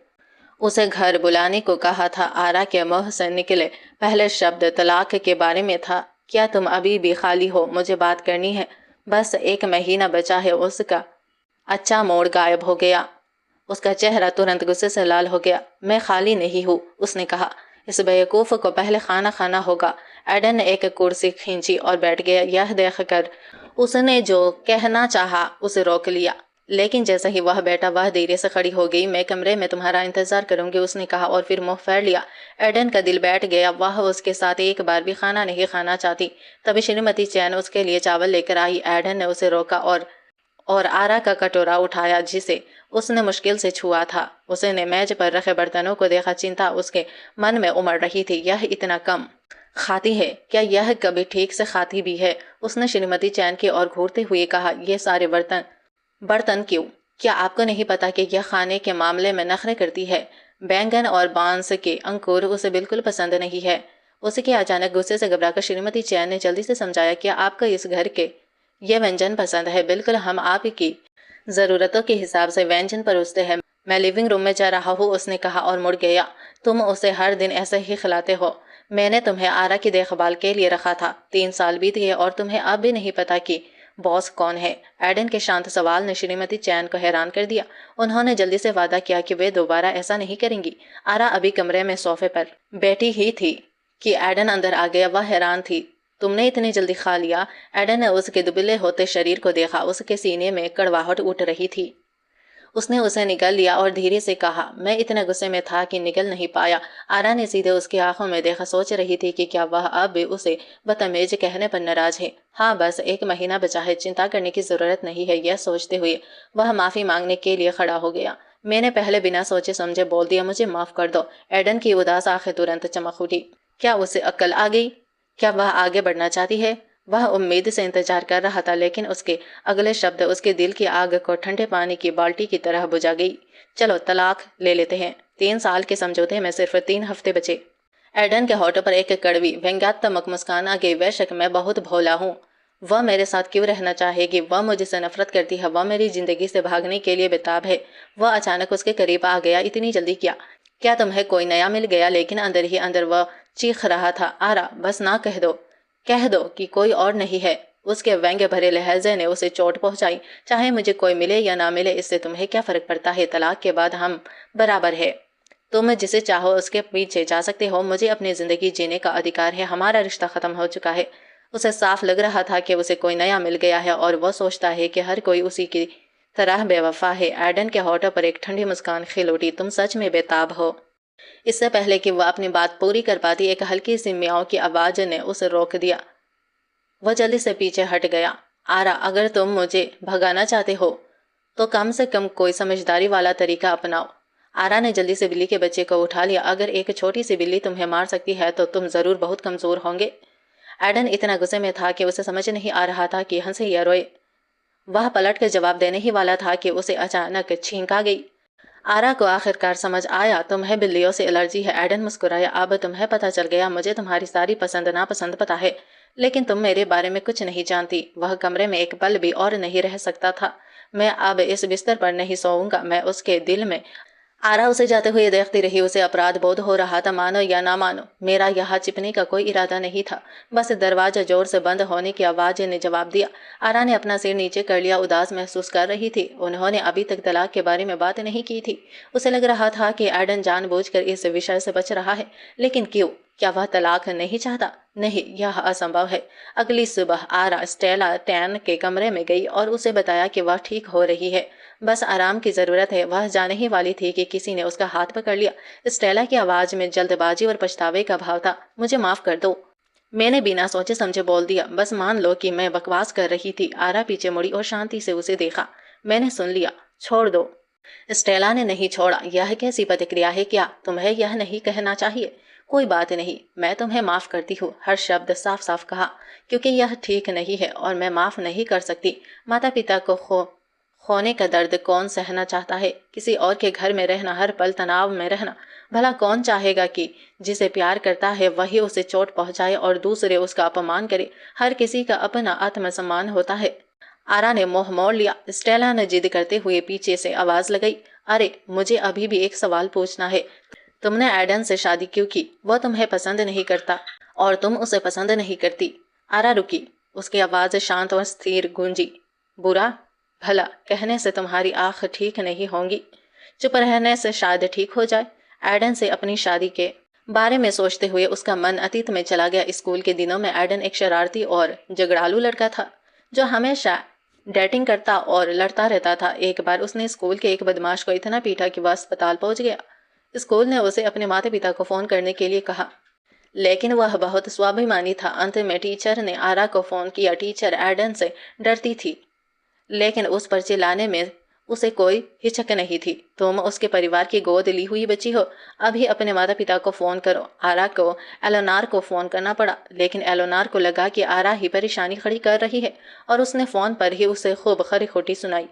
A: उसे घर बुलाने को कहा था। आरा के मुंह से निकले पहले शब्द तलाक के बारे में था। क्या तुम अभी भी खाली हो? मुझे बात करनी है। बस 1 महीना बचा है। उसका अच्छा मोड़ गायब हो गया। उसका चेहरा तुरंत गुस्से से लाल हो गया। मैं खाली नहीं हूँ, उसने कहा। इस बेवकूफ को पहले खाना खाना होगा। एडन ने एक कुर्सी खींची और बैठ गया। यह देखकर उसने जो कहना चाहा उसे रोक लिया, लेकिन जैसे ही वह बैठा वह धीरे से खड़ी हो गई। मैं कमरे में तुम्हारा इंतजार करूंगी, उसने कहा और फिर मुंह फेर लिया। एडन का दिल बैठ गया। वह उसके साथ एक बार भी खाना नहीं खाना चाहती। तभी श्रीमती चैन उसके लिए चावल लेकर आई। एडन ने उसे रोका और आरा का कटोरा उठाया जिसे उसने मुश्किल से छुआ था। उसने मेज पर रखे बर्तनों को देखा। चिंता उसके मन में उमड़ रही थी। यह इतना कम खाती है, क्या यह कभी ठीक से खाती भी है? उसने श्रीमती चैन की ओर घूरते हुए कहा, ये सारे बर्तन बर्तन क्यों? क्या आपको नहीं पता कि यह खाने के मामले में नखरे करती है? बैंगन और बांस के अंकुर उसे बिल्कुल पसंद नहीं है। उसके अचानक गुस्से से घबराकर श्रीमती चैन ने जल्दी से समझाया, क्या आपको इस घर के ये व्यंजन पसंद है? बिल्कुल, हम आपकी जरूरतों के हिसाब से व्यंजन परोसते हैं। मैं लिविंग रूम में जा रहा हूँ, उसने कहा और मुड़ गया। तुम उसे हर दिन ऐसे ही खिलाते हो। मैंने तुम्हें आरा की देखभाल के लिए रखा था। 3 साल बीत गए और तुम्हें अब भी नहीं पता कि बॉस कौन है? एडन के शांत सवाल ने श्रीमती चैन को हैरान कर दिया। उन्होंने जल्दी से वादा किया कि वे दोबारा ऐसा नहीं करेंगी। आरा अभी कमरे में सोफे पर बैठी ही थी कि एडन अंदर आ गया। वह हैरान थी। तुमने इतनी जल्दी खा लिया? एडन ने उसके दुबले होते शरीर को देखा। उसके सीने में कड़वाहट उठ रही थी। उसने उसे निगल लिया और धीरे से कहा, मैं इतने गुस्से में था कि निगल नहीं पाया। आरा ने सीधे उसकी आंखों में देखा। सोच रही थी कि क्या वह अब भी उसे बदतमीज कहने पर नाराज है। हाँ, बस 1 महीना बचा है, चिंता करने की जरूरत नहीं है। यह सोचते हुए वह माफी मांगने के लिए खड़ा हो गया। मैंने पहले बिना सोचे समझे बोल दिया, मुझे माफ कर दो। एडन की उदास आंखें तुरंत चमक उठी। क्या उसे अक्ल आ गई? क्या वह आगे बढ़ना चाहती है? वह उम्मीद से इंतजार कर रहा था, लेकिन उसके अगले शब्द उसके दिल की आग को ठंडे पानी की बाल्टी की तरह बुझा गई। चलो तलाक ले लेते हैं। 3 साल के समझौते में सिर्फ 3 हफ्ते बचे। एडन के होठों पर एक कड़वी व्यंग्यात्मक मुस्कान आ गई। बेशक मैं बहुत भोला हूँ। वह मेरे साथ क्यों रहना चाहेगी? वह मुझसे नफरत करती है। वह मेरी जिंदगी से भागने के लिए बेताब है। वह अचानक उसके करीब आ गया। इतनी जल्दी क्या? क्या तुम्हें कोई नया मिल गया? लेकिन अंदर ही अंदर वह चीख रहा था, आरा बस ना कह दो, कह दो कि कोई और नहीं है। उसके व्यंग्य भरे लहजे ने उसे चोट पहुंचाई। चाहे मुझे कोई मिले या ना मिले, इससे तुम्हें क्या फर्क पड़ता है? तलाक के बाद हम बराबर है। तुम जिसे चाहो उसके पीछे जा सकते हो। मुझे अपनी जिंदगी जीने का अधिकार है। हमारा रिश्ता खत्म हो चुका है। उसे साफ लग रहा था कि उसे कोई नया मिल गया है और वह सोचता है कि हर कोई उसी की तरह बेवफा है। एडन के होठों पर एक ठंडी मुस्कान खिल उठी। तुम सच में बेताब हो। इससे पहले कि वह अपनी बात पूरी कर पाती, एक हल्की सी म्याऊं की आवाज ने उसे रोक दिया। वह जल्दी से पीछे हट गया। आरा, अगर तुम मुझे भगाना चाहते हो तो कम से कम कोई समझदारी वाला तरीका अपनाओ। आरा ने जल्दी से बिल्ली के बच्चे को उठा लिया। अगर एक छोटी सी बिल्ली तुम्हें मार सकती है तो तुम जरूर बहुत कमजोर होंगे। एडन इतना गुस्से में था कि उसे समझ नहीं आ रहा था कि हंसे या रोए। वह पलट कर जवाब देने ही वाला था कि उसे अचानक छींक आ गई। आरा को आखिरकार समझ आया, तुम्हें बिल्लियों से एलर्जी है। एडन मुस्कुराया। अब तुम्हें पता चल गया। मुझे तुम्हारी सारी पसंद नापसंद पता है, लेकिन तुम मेरे बारे में कुछ नहीं जानती। वह कमरे में एक पल भी और नहीं रह सकता था। मैं अब इस बिस्तर पर नहीं सोऊंगा। मैं उसके दिल में आरा उसे जाते हुए देखती रही। उसे अपराध बोध हो रहा था। मानो या ना मानो, मेरा यहाँ छिपने का कोई इरादा नहीं था। बस दरवाजा जोर से बंद होने की आवाज ने जवाब दिया। आरा ने अपना सिर नीचे कर लिया। उदास महसूस कर रही थी। उन्होंने अभी तक तलाक के बारे में बात नहीं की थी। उसे लग रहा था कि एडन जानबूझकर इस विषय से बच रहा है। लेकिन क्यों? क्या वह तलाक नहीं चाहता? नहीं, यह असंभव है। अगली सुबह आरा स्टेला टैन के कमरे में गई और उसे बताया कि वह ठीक हो रही है, बस आराम की जरूरत है। वह जाने ही वाली थी कि किसी ने उसका हाथ पकड़ लिया। स्टेला की आवाज में जल्दबाजी और पछतावे का भाव था। मुझे माफ कर दो, मैंने बिना सोचे समझे बोल दिया। बस मान लो कि मैं बकवास कर रही थी। आरा पीछे मुड़ी और शांति से उसे देखा। मैंने सुन लिया, छोड़ दो। स्टेला ने नहीं छोड़ा। यह कैसी प्रतिक्रिया है? क्या तुम्हें यह नहीं कहना चाहिए? कोई बात नहीं, मैं तुम्हें माफ करती हूँ। हर शब्द साफ साफ कहा, क्योंकि यह ठीक नहीं है और मैं माफ नहीं कर सकती। माता पिता को खोने का दर्द कौन सहना चाहता है? किसी और के घर में रहना, हर पल तनाव में रहना। भला कौन चाहेगा कि जिसे प्यार करता है वही उसे चोट पहुंचाए और दूसरे उसका अपमान करे? हर किसी का अपना आत्मसम्मान होता है। आरा ने मुंह मोड़ लिया। स्टेला ने जिद करते हुए पीछे से आवाज लगाई, अरे मुझे अभी भी एक सवाल पूछना है। तुमने एडन से शादी क्यों की? वह तुम्हें पसंद नहीं करता और तुम उसे पसंद नहीं करती। आरा रुकी। उसकी आवाज़ शांत और स्थिर गूंजी। बुरा भला कहने से तुम्हारी आँख ठीक नहीं होंगी, चुप रहने से शायद ठीक हो जाए। एडन से अपनी शादी के बारे में सोचते हुए उसका मन अतीत में चला गया। स्कूल के दिनों में एडन एक शरारती और झगड़ालू लड़का था जो हमेशा डेटिंग करता और लड़ता रहता था। एक बार उसने स्कूल के एक बदमाश को इतना पीटा कि वह अस्पताल पहुंच गया। स्कूल ने उसे अपने माता पिता को फोन करने के लिए कहा, लेकिन वह बहुत स्वाभिमानी था। अंत में टीचर ने आरा को फोन किया। टीचर एडन से डरती थी, लेकिन उस पर चिल्लाने में उसे कोई हिचक नहीं थी। तुम उसके परिवार की गोद ली हुई बच्ची हो, अभी अपने माता पिता को फोन करो। आरा को एलोनार को फोन करना पड़ा, लेकिन एलोनार को लगा कि आरा ही परेशानी खड़ी कर रही है और उसने फोन पर ही उसे खूब खरी खोटी सुनाई।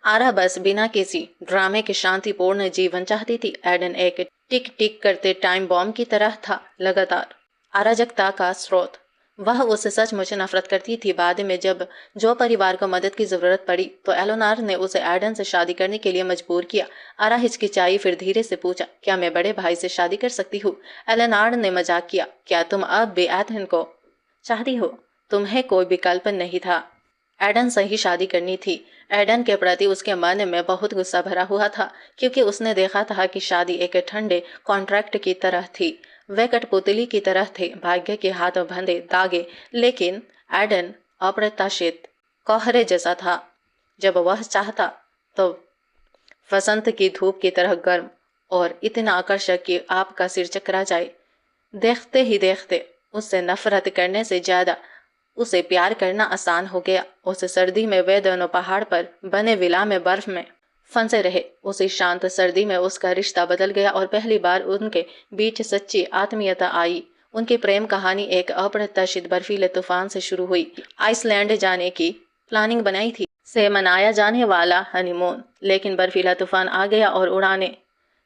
A: आरा बस बिना किसी ड्रामे के शांतिपूर्ण जीवन चाहती थी। एडन एक टिक टिक करते टाइम बॉम्ब की तरह था, लगातार अराजकता का स्रोत। वह उससे सचमुच नफरत करती थी। बाद में जब जो परिवार को मदद की जरूरत पड़ी तो एलोनार ने उसे एडन से शादी करने के लिए मजबूर किया। आरा हिचकिचाई, फिर धीरे से पूछा, क्या मैं बड़े भाई से शादी कर सकती हूँ? एलोनार ने मजाक किया, क्या तुम अब भी एडन को चाहती हो? तुम्हें कोई विकल्प नहीं था, एडन से ही शादी करनी थी। एडन के प्रति उसके मन में बहुत गुस्सा भरा हुआ था, क्योंकि उसने देखा था कि शादी एक ठंडे कॉन्ट्रैक्ट की तरह थी। वे कठपुतली की तरह थे, भाग्य के हाथ बंधे दागे। लेकिन एडन अप्रत्याशित कोहरे जैसा था। जब वह चाहता तो वसंत की धूप की तरह गर्म और इतना आकर्षक कि आपका सिर चकरा जाए। देखते ही देखते उससे नफरत करने से ज्यादा उसे प्यार करना आसान हो गया। उस सर्दी में वे दोनों पहाड़ पर बने विला में बर्फ में फंसे रहे। उसी शांत सर्दी में उसका रिश्ता बदल गया और पहली बार उनके बीच सच्ची आत्मीयता आई। उनकी प्रेम कहानी एक अप्रत्याशित बर्फीले तूफान से शुरू हुई। आइसलैंड जाने की प्लानिंग बनाई थी, से मनाया जाने वाला हनीमून, लेकिन बर्फीला तूफान आ गया और उड़ानें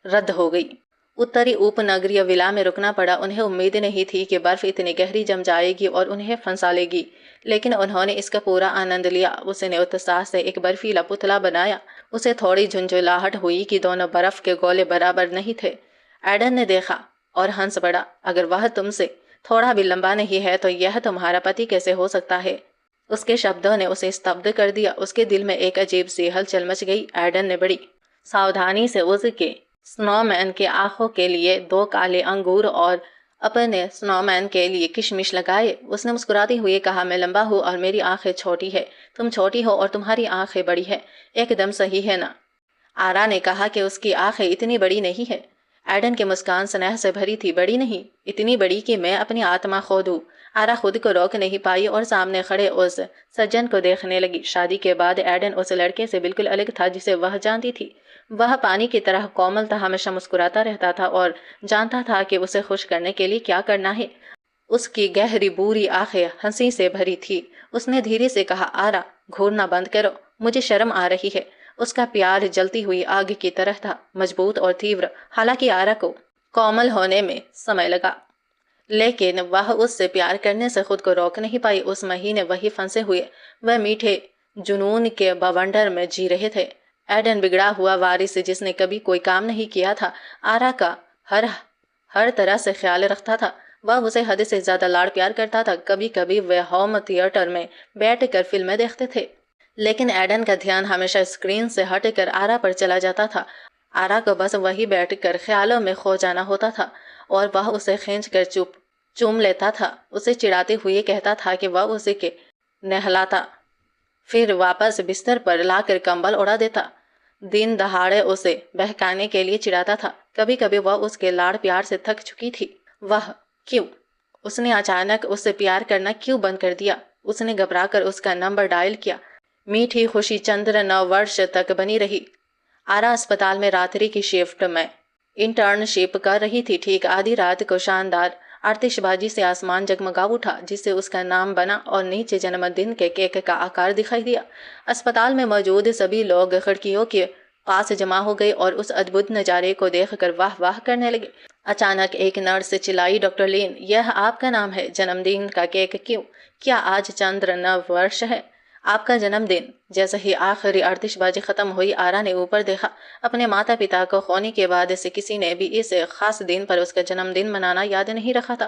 A: रद्द हो गई। उत्तरी उपनगरीय विला में रुकना पड़ा। उन्हें उम्मीद नहीं थी कि बर्फ इतनी गहरी जम जाएगी और उन्हें फंसा लेगी, लेकिन उन्होंने इसका पूरा आनंद लिया। उसने उत्साह से एक बर्फीला पुतला बनाया। उसे थोड़ी झुंझुलाहट हुई कि दोनों बर्फ के गोले बराबर नहीं थे। एडन ने देखा और हंस पड़ा, अगर वह तुमसे थोड़ा भी लंबा नहीं है तो यह तुम्हारा पति कैसे हो सकता है? उसके शब्दों ने उसे स्तब्ध कर दिया। उसके दिल में एक अजीब सी हलचल मच गई। एडन ने बड़ी सावधानी से उसके स्नोमैन के आंखों के लिए 2 काले अंगूर और अपने स्नोमैन के लिए किशमिश लगाए। उसने मुस्कुराते हुए कहा, मैं लंबा हूँ और मेरी आंखें छोटी है, तुम छोटी हो और तुम्हारी आंखें बड़ी है। एकदम सही है ना? आरा ने कहा कि उसकी आंखें इतनी बड़ी नहीं है। एडन की मुस्कान स्नेह से भरी थी। बड़ी नहीं, इतनी बड़ी कि मैं अपनी आत्मा खो दूं। आरा खुद को रोक नहीं पाई और सामने खड़े उस सज्जन को देखने लगी। शादी के बाद एडन उस लड़के से बिल्कुल अलग था जिसे वह जानती थी। वह पानी की तरह कोमल था, हमेशा मुस्कुराता रहता था और जानता था कि उसे खुश करने के लिए क्या करना है। उसकी गहरी बुरी आंखें हंसी से भरी थी। उसने धीरे से कहा, आरा घूरना बंद करो, मुझे शर्म आ रही है। उसका प्यार जलती हुई आग की तरह था, मजबूत और तीव्र। हालांकि आरा को कोमल होने में समय लगा, लेकिन वह उससे प्यार करने से खुद को रोक नहीं पाई। उस महीने वही फंसे हुए वह मीठे जुनून के बवंडर में जी रहे थे। एडन बिगड़ा हुआ वारिस जिसने कभी कोई काम नहीं किया था, आरा का हर तरह से ख्याल रखता था। वह उसे हद से ज्यादा लाड़ प्यार करता था। कभी कभी वे होम थिएटर में बैठकर फिल्में देखते थे, लेकिन एडन का ध्यान हमेशा स्क्रीन से हटकर आरा पर चला जाता था। आरा को बस वही बैठकर ख्यालों में खो जाना होता था और वह उसे खींचकर चूम लेता था। उसे चिढ़ाते हुए कहता था कि वह उसे के नहलाता, फिर वापस बिस्तर पर लाकर कंबल उड़ा देता। दिन दहाड़े उसे बहकाने के लिए चिढ़ाता था। कभी कभी वह उसके लाड़ प्यार से थक चुकी थी। वह क्यों? उसने अचानक उससे प्यार करना क्यों बंद कर दिया? उसने घबराकर उसका नंबर डायल किया। मीठी खुशी चंद्र 9 वर्ष तक बनी रही। आरा अस्पताल में रात्रि की शिफ्ट में इंटर्नशिप कर रही थी। ठीक आधी रात को शानदार आतिशबाजी से आसमान जगमगा उठा, जिससे उसका नाम बना और नीचे जन्मदिन के केक का आकार दिखाई दिया। अस्पताल में मौजूद सभी लोग खिड़कियों के पास जमा हो गए और उस अद्भुत नज़ारे को देखकर वाह वाह करने लगे। अचानक एक नर्स से चिल्लाई, डॉक्टर लीन, यह आपका नाम है, जन्मदिन का केक क्यों? क्या आज चंद्र 9 वर्ष है? आपका जन्मदिन? जैसे ही आखिरी आतिशबाजी खत्म हुई, आरा ने ऊपर देखा। अपने माता पिता को खोने के बाद से किसी ने भी इस खास दिन पर उसका जन्मदिन मनाना याद नहीं रखा था।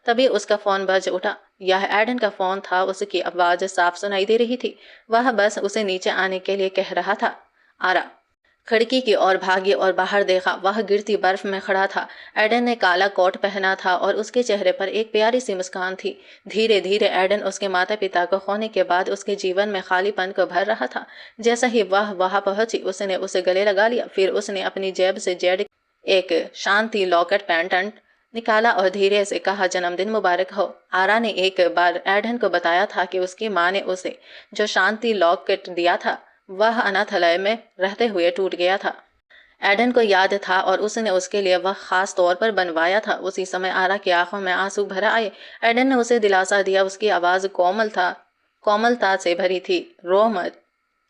A: तभी उसका फोन बज उठा। यह एडन का फोन था। उसकी आवाज साफ सुनाई दे रही थी। वह बस उसे नीचे आने के लिए कह रहा था। आरा खिड़की की ओर भागी और बाहर देखा। वह गिरती बर्फ में खड़ा था। एडन ने काला कोट पहना था और उसके चेहरे पर एक प्यारी सी मुस्कान थी। धीरे धीरे एडन उसके माता पिता को खोने के बाद उसके जीवन में खालीपन को भर रहा था। जैसा ही वह वहां पहुंची, उसने उसे गले लगा लिया। फिर उसने अपनी जेब से जेड एक शांति लॉकेट पेंडेंट निकाला और धीरे से कहा, जन्मदिन मुबारक हो। आरा ने एक बार एडन को बताया था कि उसकी माँ ने उसे जो शांति लॉकेट दिया था वह अनाथालय में रहते हुए टूट गया था। एडन को याद था और उसने उसके लिए वह खास तौर पर बनवाया था। उसी समय आरा की आंखों में आंसू भर आए। एडन ने उसे दिलासा दिया। उसकी आवाज कोमलता से भरी थी। रो मत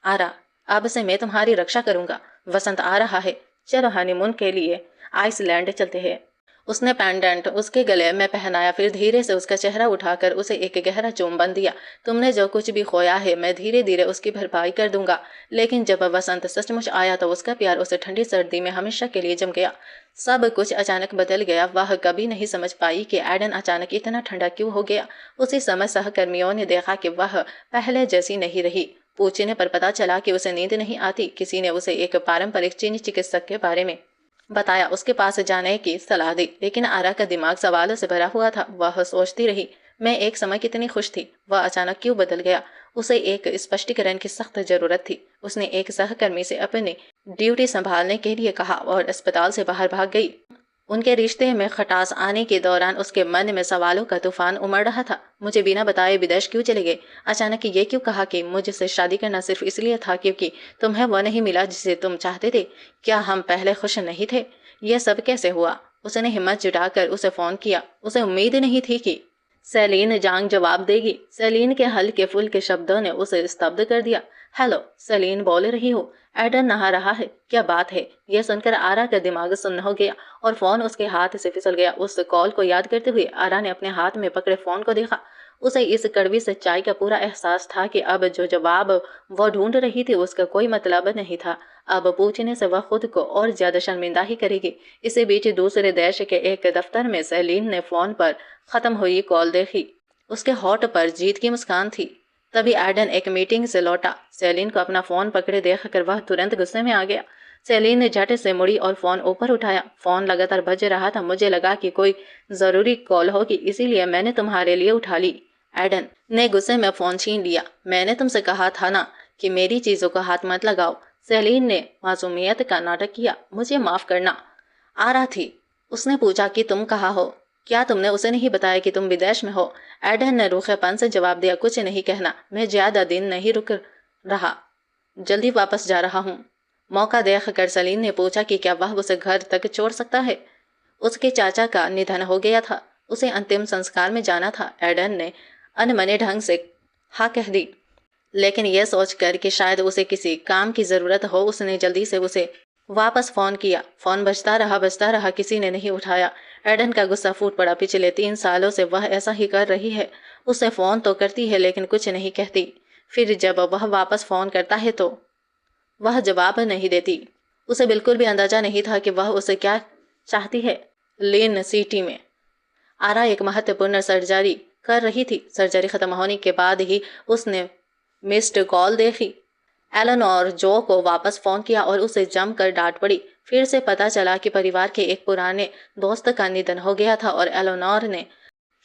A: आरा, अब से मैं तुम्हारी रक्षा करूंगा। वसंत आ रहा है, चलो हनीमून के लिए आइसलैंड चलते हैं। उसने पेंडेंट उसके गले में पहनाया, फिर धीरे से उसका चेहरा उठाकर उसे एक गहरा चुंबन दिया। तुमने जो कुछ भी खोया है मैं धीरे धीरे उसकी भरपाई कर दूंगा। लेकिन जब वसंत सचमुच आया तो उसका प्यार उसे ठंडी सर्दी में हमेशा के लिए जम गया। सब कुछ अचानक बदल गया। वह कभी नहीं समझ पाई कि एडन अचानक इतना ठंडा क्यों हो गया। उसी समय सहकर्मियों ने देखा कि वह पहले जैसी नहीं रही। पूछने पर पता चला कि उसे नींद नहीं आती। किसी ने उसे एक पारंपरिक चीनी चिकित्सक के बारे में बताया, उसके पास जाने की सलाह दी। लेकिन आरा का दिमाग सवालों से भरा हुआ था। वह सोचती रही, मैं एक समय कितनी खुश थी, वह अचानक क्यों बदल गया। उसे एक स्पष्टीकरण की सख्त जरूरत थी। उसने एक सहकर्मी से अपनी ड्यूटी संभालने के लिए कहा और अस्पताल से बाहर भाग गई। उनके रिश्ते में खटास आने के दौरान उसके मन में सवालों का तूफान उमड़ रहा था। मुझे बिना बताए विदेश क्यों चले गए? अचानक ये क्यों कहा कि मुझसे शादी करना सिर्फ इसलिए था क्योंकि तुम्हें वो नहीं मिला जिसे तुम चाहते थे? क्या हम पहले खुश नहीं थे? यह सब कैसे हुआ? उसने हिम्मत जुटाकर उसे फोन किया। उसे उम्मीद नहीं थी कि सेलीन जांग जवाब देगी। सेलीन के हल्के फुल्के शब्दों ने उसे स्तब्ध कर दिया। हेलो, सेलीन बोल रही हो? एडन नहा रहा है, क्या बात है? यह सुनकर आरा का दिमाग सुन्न हो गया और फोन उसके हाथ से फिसल गया। उस कॉल को याद करते हुए आरा ने अपने हाथ में पकड़े फोन को देखा। उसे इस कड़वी सच्चाई का पूरा एहसास था कि अब जो जवाब वो ढूंढ रही थी उसका कोई मतलब नहीं था। अब पूछने से वह खुद को और ज्यादा शर्मिंदा ही करेगी। इसी बीच दूसरे देश के एक दफ्तर में सेलीन ने फोन पर खत्म हुई कॉल देखी। उसके होठ पर जीत की मुस्कान थी। तभी एडन एक मीटिंग से लौटा। सेलीन को अपना फोन पकड़े देखकर वह तुरंत गुस्से में आ गया। सेलीन ने झट से मुड़ी और फोन ऊपर उठाया। फोन लगातार बज रहा था। मुझे लगा कि कोई जरूरी कॉल होगी, इसीलिए मैंने तुम्हारे लिए उठा ली। एडन ने गुस्से में फोन छीन लिया। मैंने तुमसे कहा था ना कि मेरी चीजों को हाथ मत लगाओ। सेलीन ने मासूमियत का नाटक किया। मुझे माफ करना। आ रहा थी। उसने पूछा कि तुम कहाँ हो? क्या तुमने उसे नहीं बताया कि तुम विदेश में हो? एडन ने रूखेपन से जवाब दिया, कुछ नहीं कहना। मैं ज्यादा दिन नहीं रुक रहा, जल्दी वापस जा रहा हूँ। मौका देखकर सलीन ने पूछा कि क्या वह उसे घर तक छोड़ सकता है? उसके चाचा का निधन हो गया था, उसे अंतिम संस्कार में जाना था। एडन ने अनमने ढंग से हाँ कह दी। लेकिन यह सोचकर कि शायद उसे किसी काम की जरूरत हो, उसने जल्दी से उसे वापस फोन किया। फोन बजता रहा, किसी ने नहीं उठाया। एडन का गुस्सा फूट पड़ा। पिछले 3 सालों से वह ऐसा ही कर रही है। उसे फोन तो करती है लेकिन कुछ नहीं कहती। फिर जब वह वापस फोन करता है तो वह जवाब नहीं देती। उसे बिल्कुल भी अंदाजा नहीं था कि वह उसे क्या चाहती है। लेन सिटी में आरा एक महत्वपूर्ण सर्जरी कर रही थी। सर्जरी खत्म होने के बाद ही उसने मिस्ड कॉल देखी। एलेनोर जो को वापस फोन किया और उसे जमकर डांट पड़ी। फिर से पता चला कि परिवार के एक पुराने दोस्त का निधन हो गया था और एलेनोर ने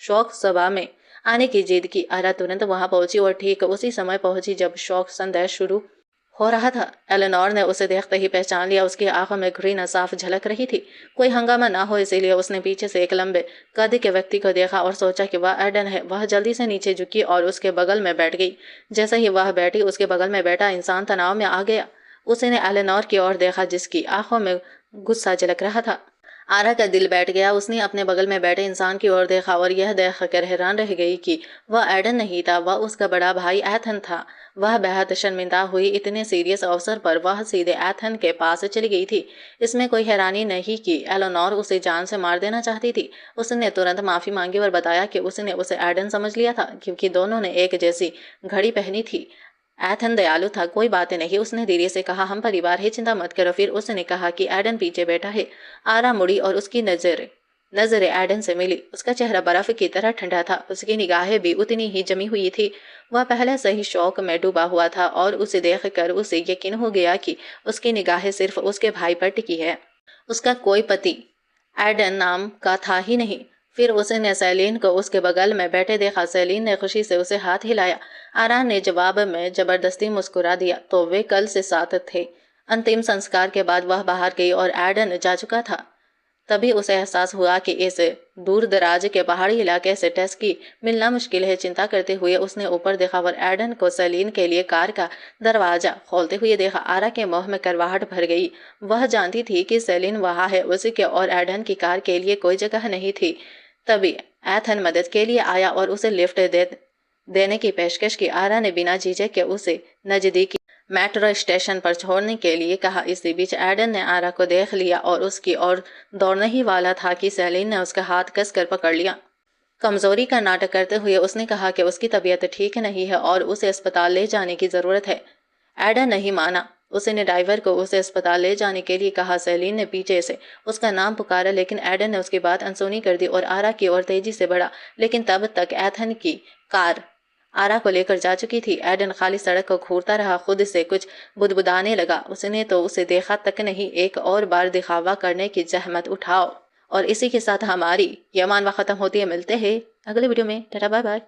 A: शोक सभा में आने की जिद की। आरा तुरंत वहां पहुंची और ठीक उसी समय पहुंची जब शोक संदेश शुरू हो रहा था। एलेनोर ने उसे देखते ही पहचान लिया। उसकी आंखों में घृणा साफ झलक रही थी। कोई हंगामा ना हो इसीलिए उसने पीछे से एक लंबे कद के व्यक्ति को देखा और सोचा कि वह एडन है। वह जल्दी से नीचे झुकी और उसके बगल में बैठ गई। जैसे ही वह बैठी, उसके बगल में बैठा इंसान तनाव में आ गया। उसने एलेनोर की ओर देखा जिसकी आंखों में गुस्सा झलक रहा था। आरा का दिल बैठ गया। उसने अपने बगल में बैठे इंसान की ओर देखा और यह देखकर हैरान रह गई कि वह एडन नहीं था, वह उसका बड़ा भाई एथन था। वह बेहद शर्मिंदा हुई। इतने सीरियस अवसर पर वह सीधे एथन के पास चली गई थी। इसमें कोई हैरानी नहीं कि एलेनोर उसे जान से मार देना चाहती थी। उसने तुरंत माफी मांगी और बताया कि उसने उसे एडन समझ लिया था क्योंकि दोनों ने एक जैसी घड़ी पहनी थी। एथन दयालु था। कोई बात नहीं, उसने धीरे से कहा, हम परिवार है, चिंता मत करो। फिर उसने कहा कि एडन पीछे बैठा है। आरा मुड़ी और उसकी नजर नजर एडन से मिली। उसका चेहरा बर्फ की तरह ठंडा था, उसकी निगाहें भी उतनी ही जमी हुई थी। वह पहले से ही शौक में डूबा हुआ था और उसे देखकर उसे यकीन हो गया कि उसकी निगाहें सिर्फ उसके भाई पर टिकी है। उसका कोई पति एडन नाम का था ही नहीं। फिर उसने सेलिन को उसके बगल में बैठे देखा। सेलिन ने खुशी से उसे हाथ हिलाया। आरा ने जवाब में जबरदस्ती मुस्कुरा दिया। तो वे कल से साथ थे। अंतिम संस्कार के बाद वह बाहर गई और एडन जा चुका था। तभी उसे एहसास हुआ कि इस दूर दराज के पहाड़ी इलाके से टेस की मिलना मुश्किल है। चिंता करते हुए उसने ऊपर देखा और एडन को सेलिन के लिए कार का दरवाजा खोलते हुए देखा। आरा के मुंह में करवाहट भर गई। वह जानती थी कि सेलिन वहां है, उसके और एडन की कार के लिए कोई जगह नहीं थी। तभी एथन मदद के लिए आया और उसे लिफ्ट देने की पेशकश की। आरा ने बिना झिझक के उसे नजदीकी मेट्रो स्टेशन पर छोड़ने के लिए कहा। इसी बीच एडन ने आरा को देख लिया और उसकी ओर दौड़ने ही वाला था कि सेलिन ने उसका हाथ कसकर पकड़ लिया। कमजोरी का नाटक करते हुए उसने कहा कि उसकी तबीयत ठीक नहीं है और उसे अस्पताल ले जाने की जरूरत है। एडन नहीं माना। उसने ड्राइवर को उसे अस्पताल ले जाने के लिए कहा। सेलिन ने पीछे से उसका नाम पुकारा, लेकिन एडन ने उसकी बात अनसुनी कर दी और आरा की ओर तेजी से बढ़ा। लेकिन तब तक एथन की कार आरा को लेकर जा चुकी थी। एडन खाली सड़क को घूरता रहा, खुद से कुछ बुदबुदाने लगा। उसने तो उसे देखा तक नहीं, एक और बार दिखावा करने की जहमत उठाओ। और इसी के साथ हमारी ये मानवा खत्म होती है। मिलते हैं अगले वीडियो में। Tata bye bye.